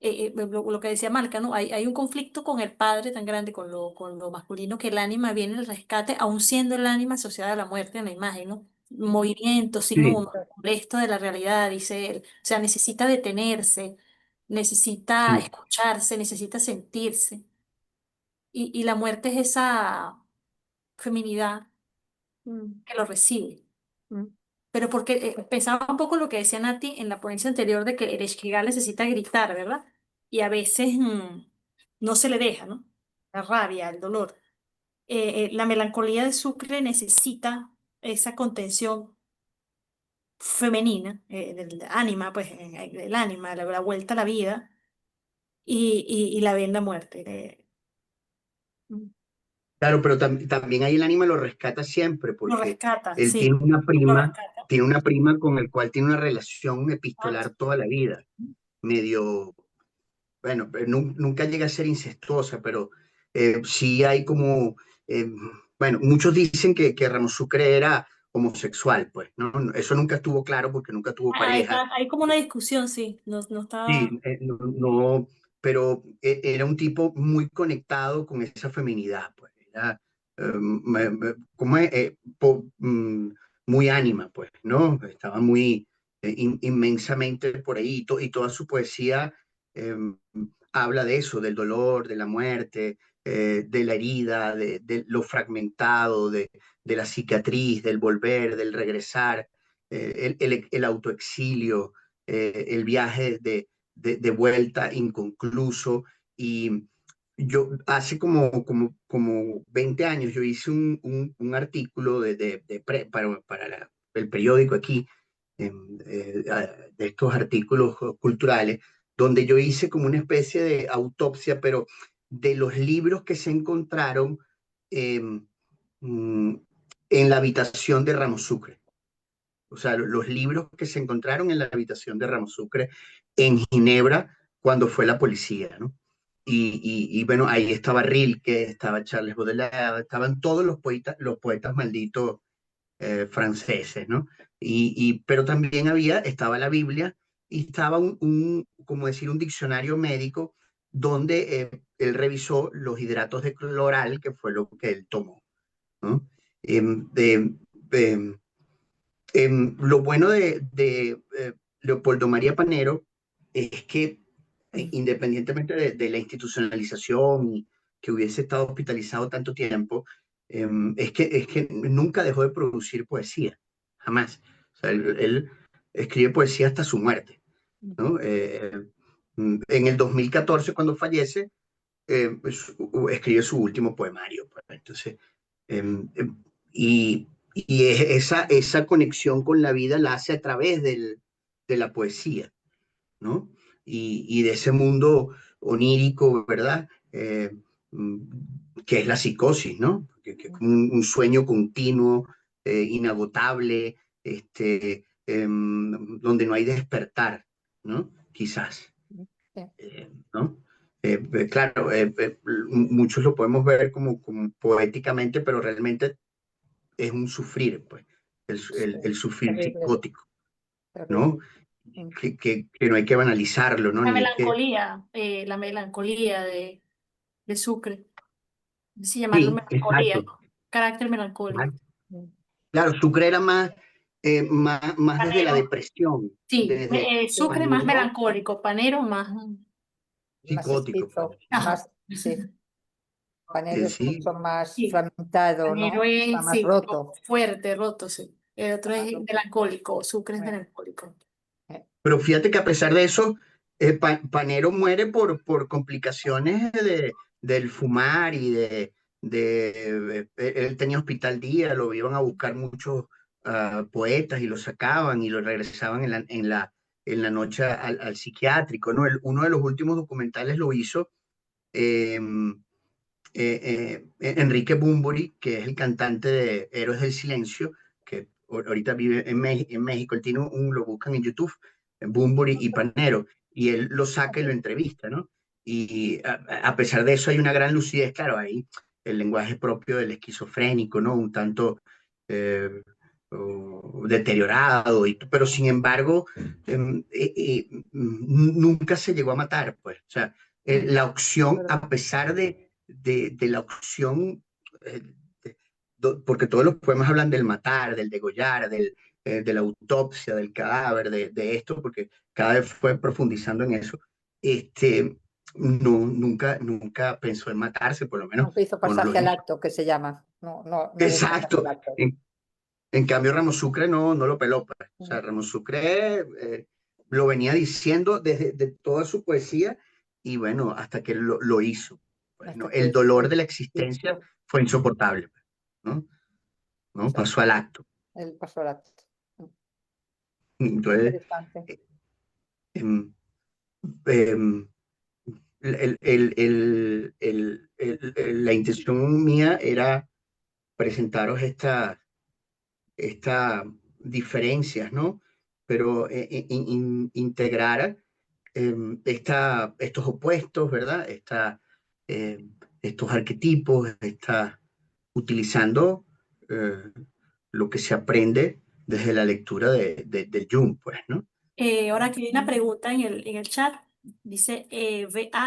Speaker 4: lo que decía Marca, ¿no? Hay un conflicto con el padre tan grande, con lo masculino, que el ánima viene al rescate, aun siendo el ánima asociada a la muerte en la imagen, ¿no? movimiento, sin
Speaker 5: Sí,
Speaker 4: uno, molesto de la realidad, dice él. O sea, necesita detenerse, necesita
Speaker 5: sí.
Speaker 4: escucharse, necesita sentirse. Y la muerte es esa feminidad
Speaker 6: Mm,
Speaker 4: que lo recibe.
Speaker 6: mm,
Speaker 4: Pero porque pensaba un poco lo que decía Nati en la ponencia anterior de que el Esquigal necesita gritar, ¿verdad? Y a veces no se le deja, ¿no? La rabia, el dolor. La melancolía de Sucre necesita esa contención femenina, del ánima, pues, el ánima, la vuelta a la vida y la venda muerte.
Speaker 6: mm,
Speaker 5: Claro, pero también ahí el anime lo rescata siempre,
Speaker 4: Lo
Speaker 5: porque
Speaker 4: rescata,
Speaker 5: él
Speaker 4: sí, lo rescata.
Speaker 5: tiene una prima con el cual tiene una relación
Speaker 4: Exacto.
Speaker 5: epistolar toda la vida, medio, bueno, pero nunca llega a ser incestuosa, pero sí hay como, eh, bueno, muchos dicen que Ramos Sucre era homosexual, pues, ¿no? Eso nunca estuvo claro porque nunca tuvo pareja.
Speaker 4: Hay como una discusión, sí, no
Speaker 5: Sí,
Speaker 4: estaba.
Speaker 5: pero era un tipo muy conectado con esa feminidad, pues, era como muy ánima, pues, ¿no? Estaba muy inmensamente por ahí y toda su poesía eh, habla de eso, del dolor, de la muerte, de la herida, de lo fragmentado, de la cicatriz, del volver, del regresar, el autoexilio, el viaje de vuelta inconcluso. Y yo hace como 20 años yo hice un artículo para el periódico aquí, de estos artículos culturales, donde yo hice como una especie de autopsia, pero de los libros que se encontraron eh, mm, en la habitación de Ramos Sucre. O sea, los libros que se encontraron en la habitación de Ramos Sucre en Ginebra cuando fue la policía, ¿no? Bueno, ahí estaba Rilke, estaba Charles Baudelaire, estaban todos los poetas malditos franceses, ¿no? Pero también estaba la Biblia y estaba como decir, un diccionario médico donde él revisó los hidratos de cloral, que fue lo que él tomó, ¿no? Em, de, em, lo bueno de Leopoldo María Panero es que
Speaker 6: mm,
Speaker 5: independientemente de la institucionalización y que hubiese estado hospitalizado tanto tiempo, es que nunca dejó de producir poesía, jamás. O sea, él escribe poesía hasta su muerte,
Speaker 6: mm,
Speaker 5: ¿no? En el 2014, cuando fallece, escribe su último poemario, pues. Entonces, esa conexión con la vida la hace a través de la poesía, ¿no? De ese mundo onírico, ¿verdad? Mm, que es la psicosis, ¿no? Que es
Speaker 6: mm,
Speaker 5: como un sueño continuo, inagotable, donde no hay despertar, ¿no? Quizás,
Speaker 6: mm, sí,
Speaker 5: ¿no? Claro, muchos lo podemos ver como poéticamente, pero realmente es un sufrir, pues,
Speaker 6: sí,
Speaker 5: el sufrir
Speaker 6: terrible,
Speaker 5: psicótico, ¿no?
Speaker 6: terrible. Mm,
Speaker 5: Que no hay que banalizarlo, ¿no? Ni hay que...
Speaker 4: La melancolía de Sucre, sí, llamarlo
Speaker 5: Sí,
Speaker 4: melancolía,
Speaker 5: exacto.
Speaker 4: ¿no? Carácter melancólico.
Speaker 6: mm,
Speaker 5: Claro, Sucre era más desde la
Speaker 4: Panero,
Speaker 5: depresión,
Speaker 4: sí,
Speaker 5: desde
Speaker 6: sí,
Speaker 4: Sucre más
Speaker 5: Panero
Speaker 4: melancólico, Panero más.
Speaker 6: más
Speaker 5: psicótico, pues.
Speaker 6: esquizo,
Speaker 4: Ajá.
Speaker 6: más, sí, Panero es
Speaker 5: Sí,
Speaker 6: mucho más
Speaker 4: Sí,
Speaker 6: fragmentado,
Speaker 4: Panero
Speaker 6: ¿no? Está
Speaker 4: es,
Speaker 6: más
Speaker 4: sí,
Speaker 6: roto,
Speaker 4: fuerte, roto, sí. El otro
Speaker 6: está más
Speaker 4: es
Speaker 6: roto.
Speaker 4: melancólico, Sucre es
Speaker 6: Eh,
Speaker 4: melancólico.
Speaker 6: eh,
Speaker 5: pero fíjate que a pesar de eso, Panero muere por complicaciones del fumar y él tenía hospital día, lo iban a buscar muchos poetas y lo sacaban y lo regresaban en la noche al psiquiátrico, ¿no? Uno de los últimos documentales lo hizo eh, Enrique Bunbury, que es el cantante de Héroes del Silencio, que ahorita vive en México. Él tiene lo buscan en YouTube, Bunbury y Panero, y él lo saca y lo entrevista, ¿no? Y a pesar de eso hay una gran lucidez, claro, ahí el lenguaje propio del esquizofrénico, ¿no? Un tanto deteriorado, pero sin embargo, nunca se llegó a matar, pues. O sea,
Speaker 6: mm,
Speaker 5: la opción,
Speaker 6: verdad.
Speaker 5: a pesar de la opción eh, de, porque todos los poemas hablan del matar, del degollar, de la autopsia, del cadáver, de esto, porque cada vez fue profundizando en eso. Nunca pensó en matarse, por lo menos,
Speaker 6: Nunca hizo
Speaker 5: o no lo
Speaker 6: pasaje al
Speaker 5: hizo.
Speaker 6: acto, que se llama. No hubo pasaje
Speaker 5: Exacto.
Speaker 6: al acto.
Speaker 5: En cambio, Ramos Sucre no lo peló, pues. O sea, Ramos Sucre lo venía diciendo desde de toda su poesía y bueno, hasta que lo hizo. Pues, ¿no?
Speaker 6: Hasta
Speaker 5: El
Speaker 6: que
Speaker 5: dolor de la existencia fue insoportable, pues, ¿no? ¿No? Pasó al acto.
Speaker 6: él pasó al acto.
Speaker 5: Entonces,
Speaker 6: Interesante.
Speaker 5: em, em, la intención mía era presentaros estas diferencias, ¿no? Pero integrar estos opuestos, ¿verdad? Estos arquetipos, utilizando eh, lo que se aprende desde la lectura del Jung, pues, ¿no?
Speaker 4: Ahora que hay una pregunta en el chat, dice,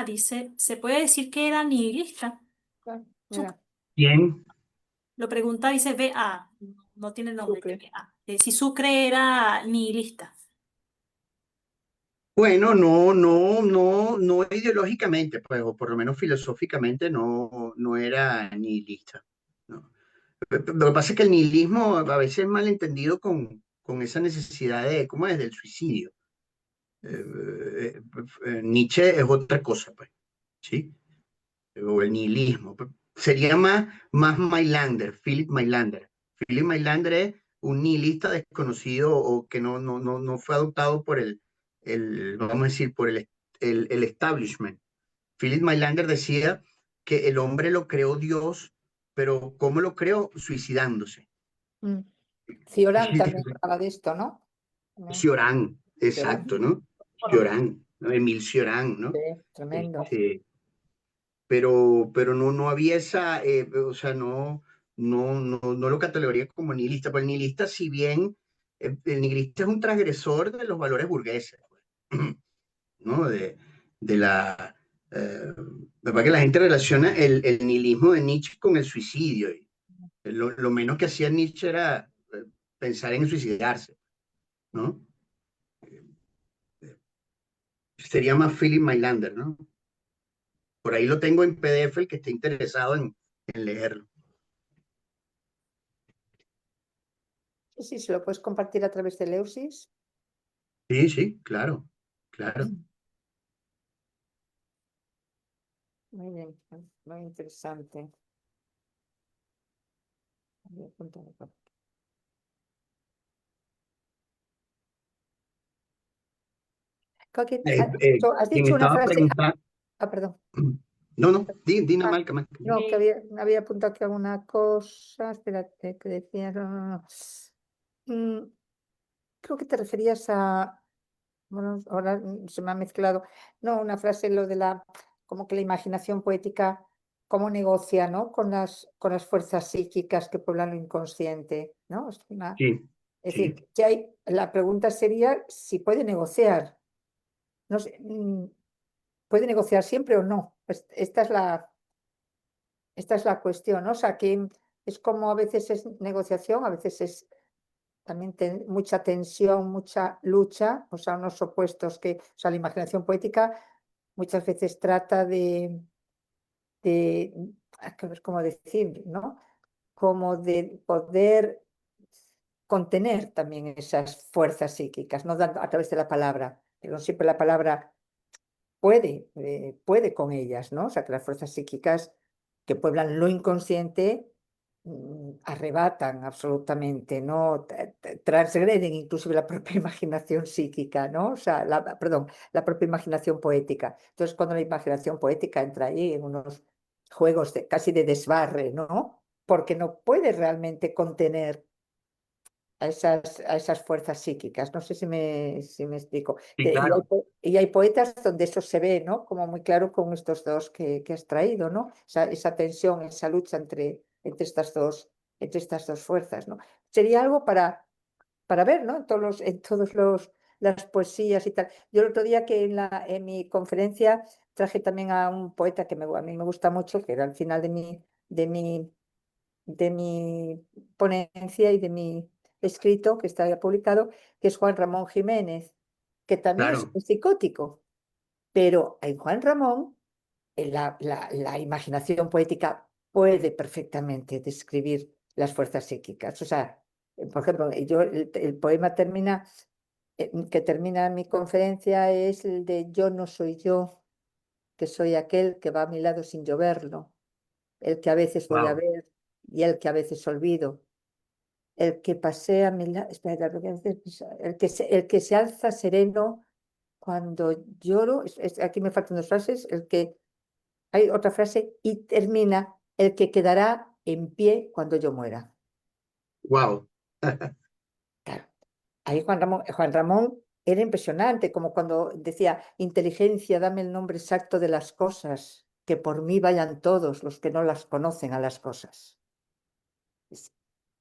Speaker 4: dice, ¿se puede decir que era nihilista?
Speaker 6: Mira,
Speaker 5: Bien,
Speaker 4: Lo pregunta, dice VA, no tiene nombre,
Speaker 6: Sucre.
Speaker 4: VA. Si Sucre era nihilista.
Speaker 5: bueno, no ideológicamente, pues, o por lo menos filosóficamente no era nihilista, ¿no? Lo que pasa es que el nihilismo a veces es malentendido con esa necesidad ¿cómo es? Del suicidio. Nietzsche es otra cosa, pues, ¿sí? O el nihilismo. Sería más Mailander, Philip Mailander. Philip Mailander es un nihilista desconocido o que no fue adoptado por vamos a decir, por el establishment. Philip Mailander decía que el hombre lo creó Dios, pero ¿cómo lo creó? Suicidándose.
Speaker 6: Cioran también hablaba de esto, ¿no?
Speaker 5: Cioran,
Speaker 6: Cioran.
Speaker 5: exacto, ¿no? Cioran, ¿no? Emil Cioran, ¿no?
Speaker 6: Sí, tremendo.
Speaker 5: Pero no había o sea, no lo catalogaría como nihilista, pero el nihilista, si bien el nihilista es un transgresor de los valores burgueses, pues, ¿no? De la, verdad que la gente relaciona el nihilismo de Nietzsche con el suicidio. Y lo menos que hacía Nietzsche era pensar en suicidarse, ¿no? Sería más Philip Mailander, ¿no? Por ahí lo tengo en PDF, el que esté interesado en leerlo.
Speaker 6: Sí, se lo puedes compartir a través de Leusis.
Speaker 5: Sí, claro, claro.
Speaker 6: Muy bien, muy interesante. Voy a apuntarlo por aquí. Coqui, has
Speaker 5: Quien
Speaker 6: dicho una
Speaker 5: estaba
Speaker 6: frase.
Speaker 5: preguntando,
Speaker 6: Perdón.
Speaker 5: no, di nada
Speaker 6: Ah,
Speaker 5: mal, más.
Speaker 6: no, que había apuntado aquí alguna cosa. Espérate, que decías. No. Creo que te referías a. Bueno, ahora se me ha mezclado. No, una frase, lo de como que la imaginación poética, cómo negocia, ¿no? con las fuerzas psíquicas que pueblan lo inconsciente, ¿no? Es
Speaker 5: Sí,
Speaker 6: decir, la pregunta sería si puede negociar. No sé, ¿puede negociar siempre o no? Esta es la cuestión, ¿no? O sea, que es como a veces es negociación, a veces es también mucha tensión, mucha lucha, o sea, unos opuestos o sea, la imaginación poética muchas veces trata ¿cómo decir, no? Como de poder contener también esas fuerzas psíquicas, no dando a través de la palabra, pero siempre la palabra puede con ellas, ¿no? O sea, que las fuerzas psíquicas que pueblan lo inconsciente arrebatan absolutamente, ¿no? Transgreden inclusive la propia imaginación psíquica, ¿no? O sea, perdón, la propia imaginación poética. Entonces, cuando la imaginación poética entra ahí en unos juegos casi de desbarre, ¿no? Porque no puede realmente contener a esas fuerzas psíquicas. No sé si me explico.
Speaker 5: sí, claro.
Speaker 6: Y hay poetas donde eso se ve, ¿no? Como muy claro con estos dos que has traído, ¿no? Esa tensión, esa lucha entre estas dos fuerzas, ¿no? Sería algo para ver, ¿no? En todos las poesías y tal. Yo el otro día que en mi conferencia traje también a un poeta que a mí me gusta mucho, que era al final de mi de mi ponencia y de mi escrito que está ya publicado, que es Juan Ramón Jiménez, que también es
Speaker 5: Claro,
Speaker 6: un psicótico, pero en Juan Ramón la imaginación poética puede perfectamente describir las fuerzas psíquicas. O sea, por ejemplo, el poema que termina mi conferencia es el de Yo no soy yo, que soy aquel que va a mi lado sin yo verlo, el que a veces voy a
Speaker 5: wow,
Speaker 6: ver y el que a veces olvido, el que pasea a mi lado, espera, el que se alza sereno cuando lloro, aquí me faltan dos frases, hay otra frase, y termina, el que quedará en pie cuando yo muera.
Speaker 5: wow.
Speaker 6: Claro, ahí Juan Ramón era impresionante, como cuando decía, inteligencia, dame el nombre exacto de las cosas, que por mí vayan todos los que no las conocen a las cosas.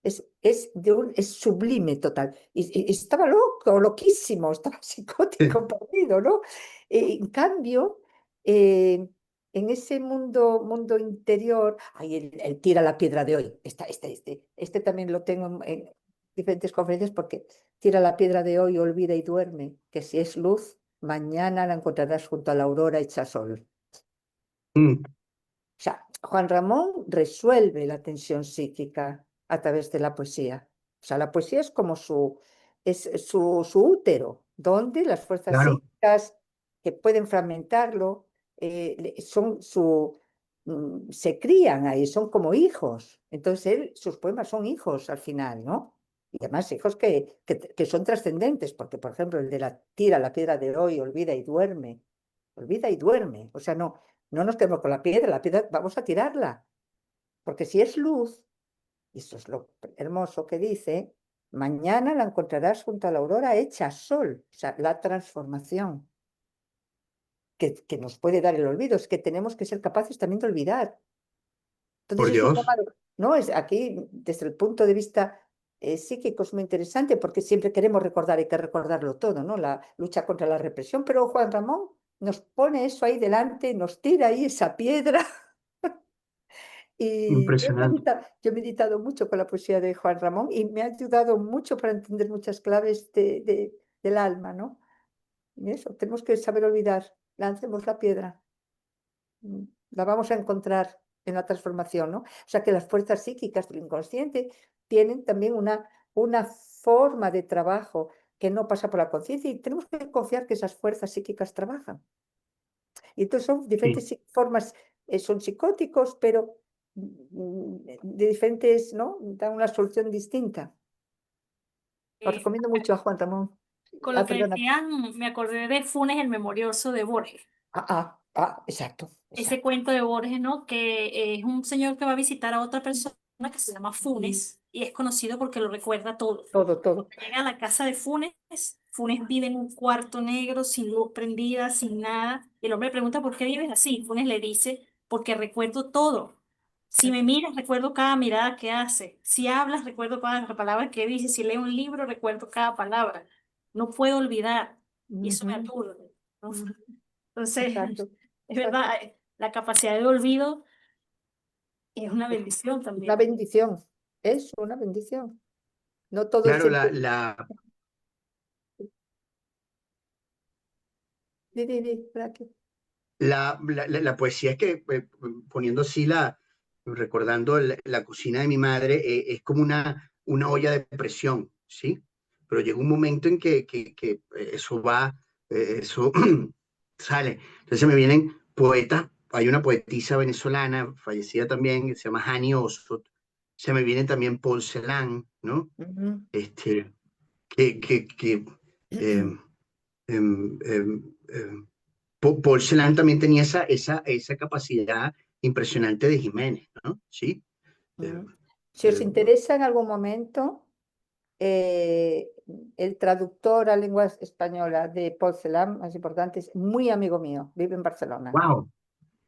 Speaker 6: Es sublime total. Y estaba loco, loquísimo, estaba psicótico, perdido, ¿no? En cambio, en ese mundo interior, ay, el tira la piedra de hoy. Este también lo tengo en diferentes conferencias porque tira la piedra de hoy, olvida y duerme, que si es luz, mañana la encontrarás junto a la aurora hecha sol.
Speaker 5: Mm,
Speaker 6: O sea, Juan Ramón resuelve la tensión psíquica a través de la poesía. O sea, la poesía es como su útero, donde las fuerzas
Speaker 5: claro,
Speaker 6: psíquicas que pueden fragmentarlo se crían ahí, son como hijos. Entonces, sus poemas son hijos al final, ¿no? Y además hijos que son trascendentes, porque, por ejemplo, el de la tira la piedra de hoy, olvida y duerme. Olvida y duerme. O sea, no nos quedemos con la piedra vamos a tirarla, porque si es luz, y eso es lo hermoso que dice, mañana la encontrarás junto a la aurora hecha sol, o sea, la transformación que nos puede dar el olvido, es que tenemos que ser capaces también de olvidar.
Speaker 5: por
Speaker 6: Entonces es un
Speaker 5: Dios.
Speaker 6: llamado, ¿no? Es aquí, desde el punto de vista psíquico, es muy interesante porque siempre queremos recordar, hay que recordarlo todo, ¿no? La lucha contra la represión, pero Juan Ramón nos pone eso ahí delante, nos tira ahí esa piedra. Y
Speaker 5: Impresionante.
Speaker 6: yo he meditado mucho con la poesía de Juan Ramón y me ha ayudado mucho para entender muchas claves del alma, ¿no? Y eso, tenemos que saber olvidar, lancemos la piedra, la vamos a encontrar en la transformación, ¿no? O sea que las fuerzas psíquicas del inconsciente tienen también una forma de trabajo que no pasa por la conciencia y tenemos que confiar que esas fuerzas psíquicas trabajan. Y entonces son
Speaker 5: Sí,
Speaker 6: diferentes formas, son psicóticos, pero de diferentes, ¿no? Dan una solución distinta. Os
Speaker 4: Eh,
Speaker 6: recomiendo mucho a Juan Ramón.
Speaker 4: con lo que
Speaker 6: Perdona.
Speaker 4: decían, me acordé de Funes el Memorioso de Borges.
Speaker 6: Exacto,
Speaker 4: Ese
Speaker 6: exacto.
Speaker 4: cuento de Borges, ¿no? Que es un señor que va a visitar a otra persona que se llama Funes y es conocido porque lo recuerda todo.
Speaker 6: Todo.
Speaker 4: Llega a la casa de Funes, Funes vive en un cuarto negro, sin luz prendida, sin nada. Y el hombre le pregunta, ¿por qué vives así? Funes le dice, porque recuerdo todo. Si me miras, recuerdo cada mirada que hace. Si hablas, recuerdo cada palabra que dices. Si leo un libro, recuerdo cada palabra. No puedo olvidar. Y eso me
Speaker 6: Ujú,
Speaker 4: aturde, ¿no?
Speaker 6: ujú,
Speaker 4: Entonces,
Speaker 6: exacto,
Speaker 4: es
Speaker 6: exacto.
Speaker 4: verdad, la capacidad de olvido es una bendición
Speaker 6: Una
Speaker 4: también.
Speaker 6: bendición. Es una bendición. No todo es
Speaker 5: claro,
Speaker 6: siempre. Raquel.
Speaker 5: la poesía es que, poniendo así recordando la cocina de mi madre, es como una olla de presión, ¿sí? Pero llega un momento en que eso va, eso sale. Entonces me vienen poetas, hay una poetisa venezolana, fallecida también, que se llama Hani Ossoff, se me viene también Paul Celan, ¿no?
Speaker 6: Ujú.
Speaker 5: Este, que em, em, em, em, Paul Celan también tenía esa capacidad impresionante de Jiménez, ¿no? Sí. Eh,
Speaker 6: Ujú. Si os
Speaker 5: eh,
Speaker 6: interesa en algún momento, eh, el traductor a lengua española de Paul Celan, más importante, es muy amigo mío, vive en Barcelona.
Speaker 5: wow,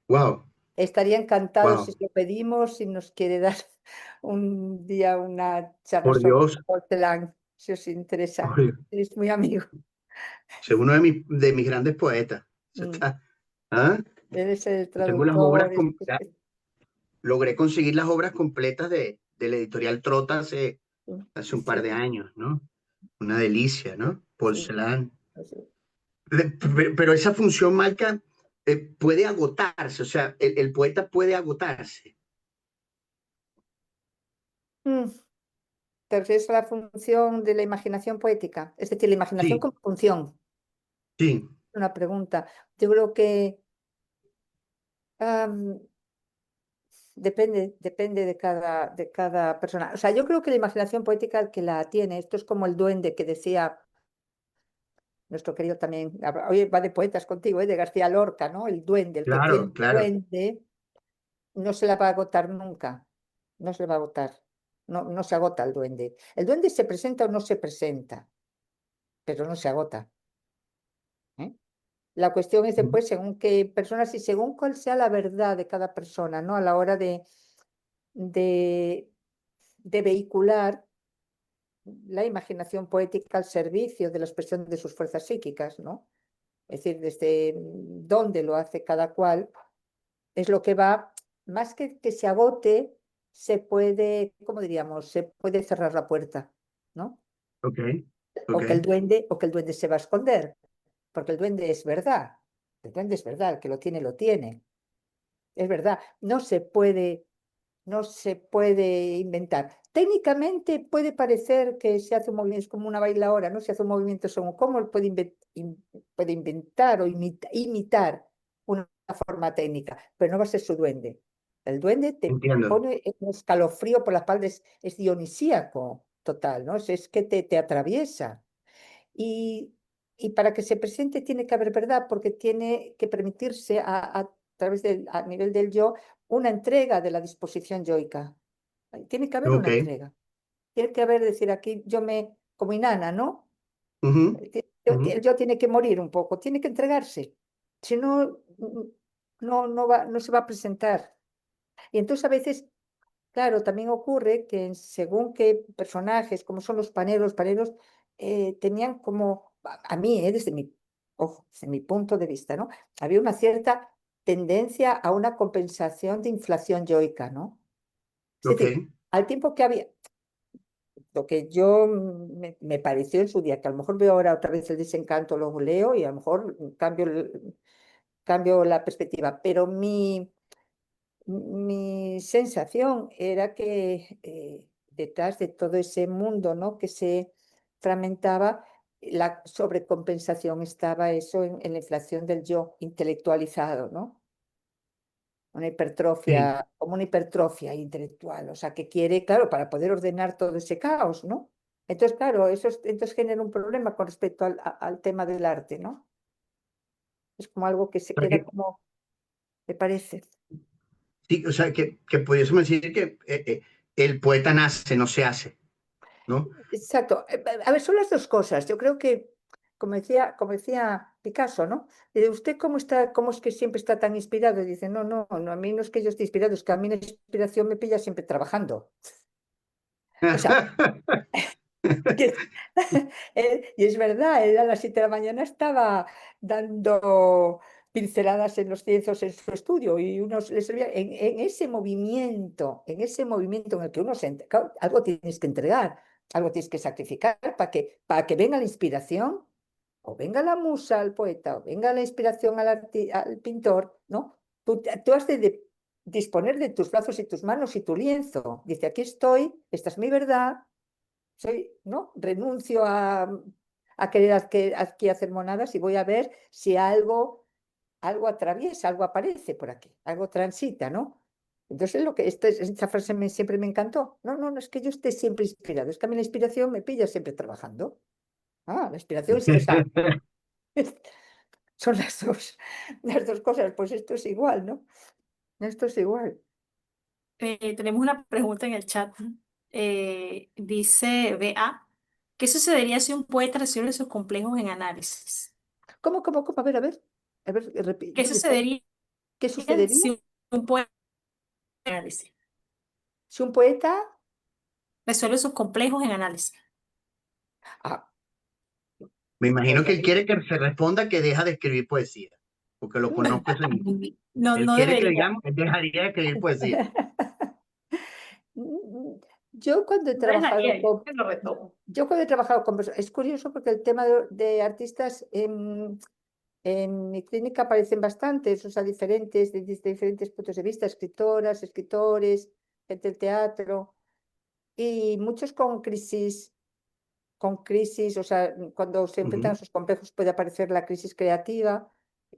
Speaker 5: wow,
Speaker 6: Estaría encantado si
Speaker 5: wow,
Speaker 6: se lo pedimos, si nos quiere dar un día una charla
Speaker 5: por
Speaker 6: sobre
Speaker 5: Dios,
Speaker 6: Paul Celan, si os interesa.
Speaker 5: por Dios.
Speaker 6: Es muy amigo.
Speaker 5: Es uno de mis grandes poetas. Eso
Speaker 6: Mm.
Speaker 5: está, ¿ah?
Speaker 6: Él es el
Speaker 5: Yo tengo las obras,
Speaker 6: traductor.
Speaker 5: logré conseguir las obras completas de la editorial Trota hace un par de
Speaker 6: Sí,
Speaker 5: años, ¿no? Una delicia, ¿no? Paul
Speaker 6: sí,
Speaker 5: Celan.
Speaker 6: sí.
Speaker 5: Pero esa función, Malca, puede agotarse, o sea, el poeta puede agotarse.
Speaker 6: Mm, ¿Te refieres a la función de la imaginación poética? Es decir, la imaginación
Speaker 5: Sí,
Speaker 6: como función.
Speaker 5: sí,
Speaker 6: Una pregunta. Yo creo que depende de cada persona. O sea, yo creo que la imaginación poética, el que la tiene, esto es como el duende que decía nuestro querido también, oye, va de poetas contigo, de García Lorca, ¿no? El duende, el que tiene
Speaker 5: claro,
Speaker 6: el
Speaker 5: claro.
Speaker 6: duende, no se la va a agotar nunca, no se la va a agotar, no se agota el duende. El duende se presenta o no se presenta, pero no se agota, ¿eh? La cuestión es después según qué personas y según cuál sea la verdad de cada persona, ¿no? A la hora de, de vehicular la imaginación poética al servicio de la expresión de sus fuerzas psíquicas, ¿no? Es decir, desde dónde lo hace cada cual, es lo que va, más que se agote, se puede, ¿cómo diríamos? Se puede cerrar la puerta, ¿no?
Speaker 5: Ok,
Speaker 6: O
Speaker 5: ok,
Speaker 6: o que el duende se va a esconder, porque el duende es verdad. El duende es verdad, el que lo tiene, lo tiene. Es verdad, no se puede inventar. Técnicamente puede parecer que se hace un movimiento, es como una bailaora, ¿no? Se hace un movimiento según cómo él puede inventar o imitar una forma técnica, pero no va a ser su duende. El duende te
Speaker 5: entiendo.
Speaker 6: pone un escalofrío por la espalda, es dionisíaco total, ¿no? Es que te atraviesa. Y, y para que se presente tiene que haber verdad, porque tiene que permitirse a través a nivel del yo una entrega de la disposición yoica. Tiene que haber
Speaker 5: Ok,
Speaker 6: una entrega. Tiene que haber, decir, aquí yo como Inanna, ¿no?
Speaker 5: ujú, ujú,
Speaker 6: El yo tiene que morir un poco, tiene que entregarse. Si no, no se va a presentar. Y entonces a veces, claro, también ocurre que según qué personajes, como son los paneros tenían como, a mí, desde ojo, desde mi punto de vista, ¿no? Había una cierta tendencia a una compensación de inflación yoica, ¿no? Es
Speaker 5: ok,
Speaker 6: decir, al tiempo que había, lo que yo me pareció en su día, que a lo mejor veo ahora otra vez el desencanto, lo leo y a lo mejor cambio la perspectiva, pero mi sensación era que detrás de todo ese mundo, ¿no? que se fragmentaba, la sobrecompensación estaba eso en la inflación del yo intelectualizado, ¿no?
Speaker 5: sí.
Speaker 6: Como una hipertrofia intelectual, o sea, que quiere, claro, para poder ordenar todo ese caos, ¿no? Entonces, claro, entonces genera un problema con respecto al tema del arte, ¿no? Es como algo que se
Speaker 5: O sea
Speaker 6: queda
Speaker 5: que,
Speaker 6: como, me parece.
Speaker 5: sí, o sea que pudiésemos decir que el poeta nace, no se hace, ¿no?
Speaker 6: Exacto. A ver, son las dos cosas. Yo creo que, como decía Picasso, ¿no? Dice, ¿usted cómo es que siempre está tan inspirado? Y dice, no, a mí no es que yo esté inspirado, es que a mí la inspiración me pilla siempre trabajando. O sea, que- y es verdad, él a las 7 de la mañana estaba dando pinceladas en los lienzos en su estudio y unos le servía en en ese movimiento en el que claro, algo tienes que entregar, algo tienes que sacrificar para que venga la inspiración, o venga la musa al poeta, o venga la inspiración al pintor, ¿no? Tú has de disponer de tus brazos y tus manos y tu lienzo. Dice, aquí estoy, esta es mi verdad, ¿no? Renuncio a querer aquí hacer monadas y voy a ver si algo atraviesa, algo aparece por aquí, algo transita, ¿no? Entonces, esta frase siempre me encantó. No, es que yo esté siempre inspirado, es que a mí la inspiración me pilla siempre trabajando. Ah, la inspiración es esa. Son las dos cosas, pues esto es igual, ¿no? Esto es igual.
Speaker 4: Tenemos una pregunta en el chat. Dice BA, ¿qué sucedería si un poeta resuelve sus complejos en análisis?
Speaker 6: ¿Cómo? A ver,
Speaker 4: ¿Qué
Speaker 6: ¿dónde está?
Speaker 4: sucedería
Speaker 6: ¿Qué sucedería
Speaker 4: si un poeta en análisis
Speaker 6: si un poeta...
Speaker 4: resuelve sus complejos en análisis?
Speaker 6: Ah,
Speaker 5: Me imagino
Speaker 6: pues
Speaker 5: que él
Speaker 6: ahí.
Speaker 5: quiere que se responda que deja de escribir poesía, porque lo conozco ese niño.
Speaker 4: No,
Speaker 5: Él
Speaker 4: no
Speaker 5: quiere que
Speaker 4: debería.
Speaker 5: digamos, él dejaría de escribir poesía.
Speaker 6: Yo cuando he
Speaker 4: No dejaría,
Speaker 6: trabajado
Speaker 4: yo
Speaker 6: con,
Speaker 4: que lo retomo.
Speaker 6: yo cuando he trabajado con es curioso porque el tema de artistas en mi clínica aparecen bastantes, o sea, diferentes, desde diferentes puntos de vista, escritoras, escritores, gente del teatro, y muchos con crisis, o sea, cuando se enfrentan a
Speaker 5: Ujú.
Speaker 6: sus complejos puede aparecer la crisis creativa,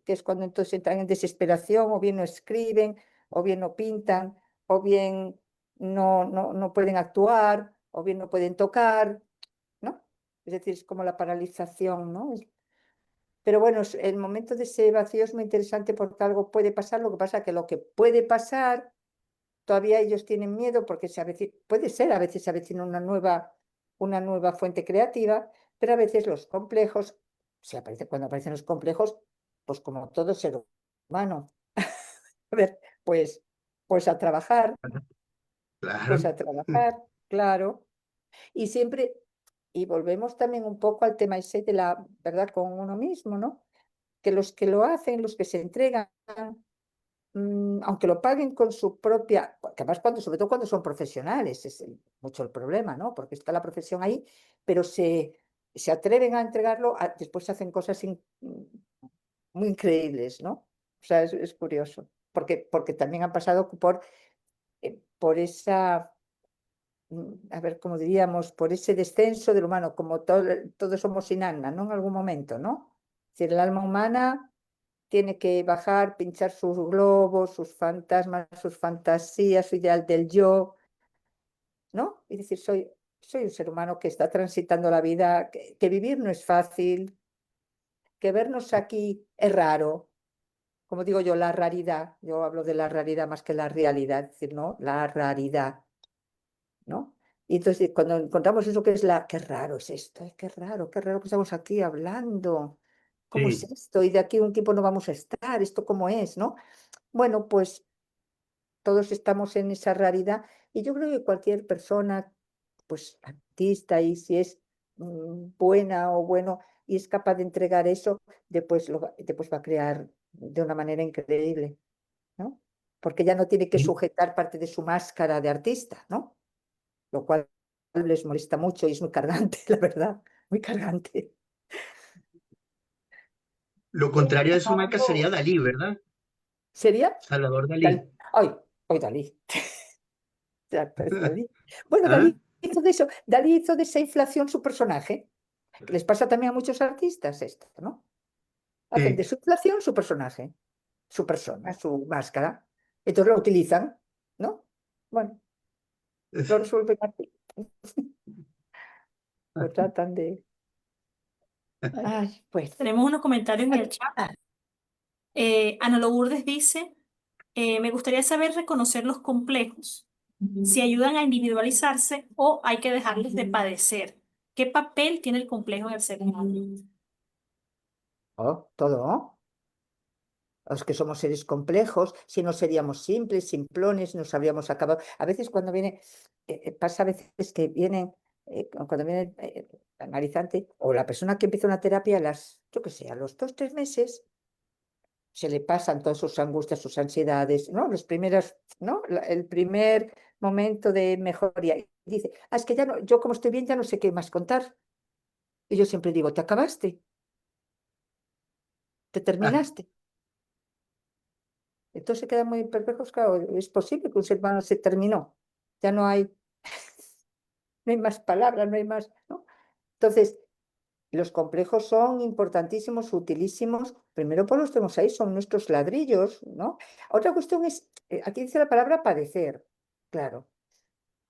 Speaker 6: que es cuando entonces entran en desesperación, o bien no escriben, o bien no pintan, o bien no pueden actuar, o bien no pueden tocar, ¿no? Es decir, es como la paralización, ¿no? Pero bueno, el momento de ese vacío es muy interesante porque algo puede pasar, lo que pasa es que lo que puede pasar, todavía ellos tienen miedo porque puede ser, a veces se avecina una nueva fuente creativa, pero a veces los complejos, cuando aparecen los complejos, pues como todo ser humano, a ver, pues a trabajar, pues
Speaker 5: Claro.
Speaker 6: a trabajar, claro, y siempre, y volvemos también un poco al tema ese de la verdad con uno mismo, ¿no? Que los que lo hacen, los que se entregan, aunque lo paguen con su propia, porque además sobre todo cuando son profesionales, es mucho el problema, ¿no? Porque está la profesión ahí, pero se atreven a entregarlo, después hacen cosas muy increíbles, ¿no? O sea, es curioso, porque también han pasado por esa, a ver, como diríamos, por ese descenso del humano, como todos somos inanna, ¿no? En algún momento, ¿no? Es decir, el alma humana tiene que bajar, pinchar sus globos, sus fantasmas, sus fantasías, su ideal del yo, ¿no? Y decir, soy un ser humano que está transitando la vida, que vivir no es fácil, que vernos aquí es raro. Como digo yo, la raridad. Yo hablo de la raridad más que la realidad, es decir, ¿no? La raridad, ¿no? Y entonces cuando encontramos eso que es qué raro es esto, qué raro que estamos aquí hablando. ¿Cómo es
Speaker 5: Sí.
Speaker 6: esto? Y de aquí un tiempo no vamos a estar, ¿esto cómo es, no? Bueno, pues todos estamos en esa raridad y yo creo que cualquier persona, pues artista, y si es buena o bueno y es capaz de entregar eso, después va a crear de una manera increíble, ¿no? Porque ya no tiene que
Speaker 5: Sí.
Speaker 6: sujetar parte de su máscara de artista, ¿no? Lo cual les molesta mucho y es muy cargante, la verdad, muy cargante.
Speaker 5: Lo contrario de su marca sería Dalí, ¿verdad?
Speaker 6: ¿Sería?
Speaker 5: Salvador Dalí.
Speaker 6: Dalí. Ay, hoy Dalí. Exacto, es Dalí. Bueno,
Speaker 5: ¿Ah?
Speaker 6: Dalí hizo de esa inflación su personaje, que les pasa también a muchos artistas esto, ¿no? Hacen de
Speaker 5: Sí.
Speaker 6: su inflación su personaje, su persona, su máscara. Entonces lo utilizan, ¿no? Bueno, lo resuelven así. Lo tratan de... Ay, pues.
Speaker 4: Tenemos unos comentarios en el chat.
Speaker 6: Ah,
Speaker 4: Ana Lourdes dice, me gustaría saber reconocer los complejos, si ayudan a individualizarse o hay que dejarles de padecer. ¿Qué papel tiene el complejo en el ser humano?
Speaker 6: todo, ¿no? Los que somos seres complejos, si no seríamos simples, simplones, nos habríamos acabado. A veces cuando pasa a veces que vienen, cuando viene el analizante o la persona que empieza una terapia, yo qué sé, a los 2, 3 meses, se le pasan todas sus angustias, sus ansiedades, ¿no? Los primeros, ¿no? El primer momento de mejoría. Y dice, es que ya no, yo como estoy bien ya no sé qué más contar. Y yo siempre digo, ¿te acabaste? ¿Te
Speaker 5: Ah,
Speaker 6: terminaste? Entonces se quedan muy perplejos, claro, es posible que un ser humano se terminó, ya no hay más palabras, no hay más, ¿no? Entonces, los complejos son importantísimos, utilísimos, primero por los tenemos ahí, son nuestros ladrillos, ¿no? Otra cuestión es, aquí dice la palabra padecer, claro.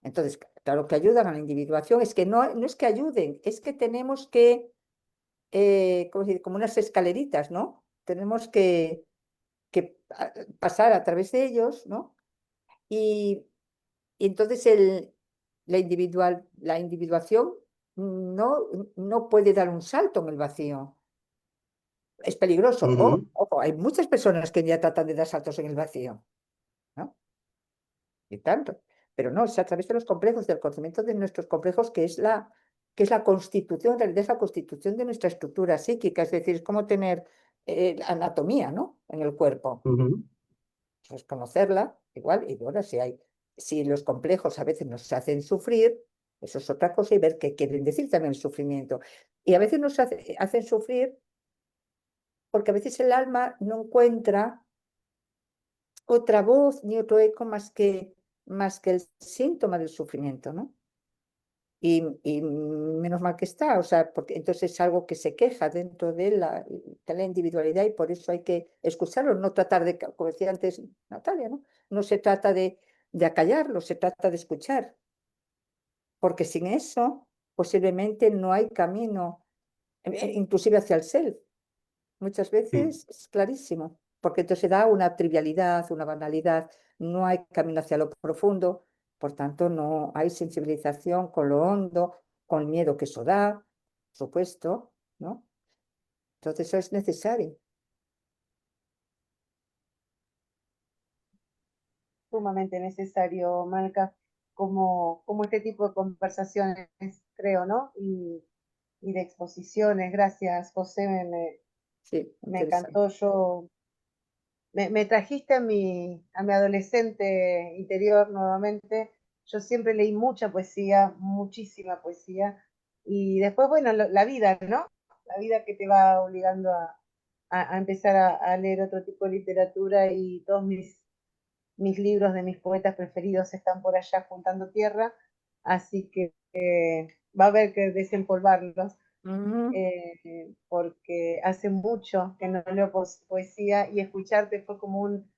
Speaker 6: Entonces, claro que ayudan a la individuación, es que no es que ayuden, es que tenemos que, ¿cómo se dice? Como unas escaleritas, ¿no? Tenemos que pasar a través de ellos, ¿no? Y entonces la individuación no puede dar un salto en el vacío. Es peligroso.
Speaker 5: ujú.
Speaker 6: Ojo, hay muchas personas que ya tratan de dar saltos en el vacío, ¿no? Y tanto. Pero no, es a través de los complejos, del conocimiento de nuestros complejos, que es la constitución, en realidad es la constitución de nuestra estructura psíquica, es decir, es como tener anatomía, ¿no? En el cuerpo.
Speaker 5: Ujú.
Speaker 6: Pues conocerla, igual, y ahora si hay si los complejos a veces nos hacen sufrir, eso es otra cosa, y ver qué quieren decir también el sufrimiento. Y a veces nos hacen sufrir porque a veces el alma no encuentra otra voz ni otro eco más que el síntoma del sufrimiento, ¿no? Y menos mal que está, o sea, porque entonces es algo que se queja dentro de la individualidad, y por eso hay que escucharlo, no tratar de, como decía antes Natalia, ¿no? No se trata de acallarlo, se trata de escuchar, porque sin eso posiblemente no hay camino, inclusive hacia el self. Muchas veces es clarísimo, porque entonces da una trivialidad, una banalidad, no hay camino hacia lo profundo, por tanto no hay sensibilización con lo hondo, con el miedo que eso da, por supuesto, ¿no? Entonces eso es necesario.
Speaker 1: Sumamente necesario, Marca, como este tipo de conversaciones, creo, ¿no? Y de exposiciones. Gracias, José,
Speaker 6: Sí,
Speaker 1: me
Speaker 6: interesante.
Speaker 1: encantó. Me trajiste a mi adolescente interior nuevamente. Yo siempre leí mucha poesía, muchísima poesía. Y después, bueno, la vida, ¿no? La vida que te va obligando a empezar a leer otro tipo de literatura, y todos mis libros de mis poetas preferidos están por allá juntando tierra. Así que va a haber que desempolvarlos. Porque hace mucho que no leo poesía, y escucharte fue como un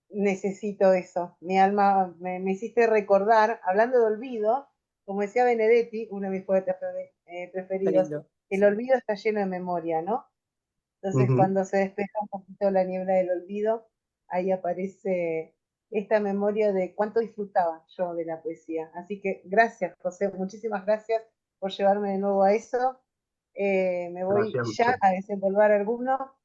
Speaker 1: necesito eso. Mi alma me hiciste recordar, hablando de olvido, como decía Benedetti, uno de mis poetas
Speaker 6: Qué
Speaker 1: preferidos,
Speaker 6: lindo.
Speaker 1: el olvido está lleno de memoria, ¿no? Entonces,
Speaker 5: Ujú.
Speaker 1: cuando se despeja un poquito la niebla del olvido, ahí aparece esta memoria de cuánto disfrutaba yo de la poesía. Así que gracias, José, muchísimas gracias por llevarme de nuevo a eso. Me voy
Speaker 5: Gracias a
Speaker 1: ya
Speaker 5: usted.
Speaker 1: a desempolvar alguno.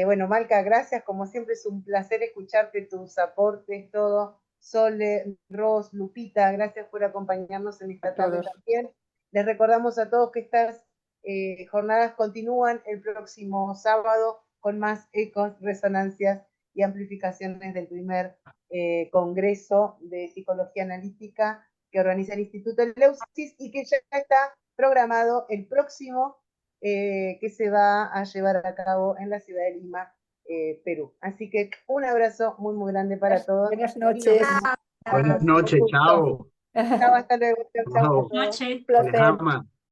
Speaker 1: Bueno, Malca, gracias. Como siempre es un placer escucharte, tus aportes, todo. Sole, Ros, Lupita, gracias por acompañarnos en
Speaker 6: A
Speaker 1: esta tarde
Speaker 6: todos.
Speaker 1: también. Les recordamos a todos que estas jornadas continúan el próximo sábado con más ecos, resonancias y amplificaciones del primer Congreso de Psicología Analítica que organiza el Instituto Eleusis, y que ya está programado el próximo que se va a llevar a cabo en la ciudad de Lima, Perú. Así que un abrazo muy, muy grande para todos.
Speaker 6: Buenas
Speaker 1: Y nos
Speaker 6: noches.
Speaker 1: vemos.
Speaker 5: Buenas
Speaker 6: Un
Speaker 5: noches,
Speaker 6: gusto.
Speaker 5: chao.
Speaker 1: Chao, hasta luego. Chao, chao a
Speaker 5: Chao,
Speaker 1: todos.
Speaker 4: Noche.
Speaker 6: Placer.
Speaker 5: Alejandra.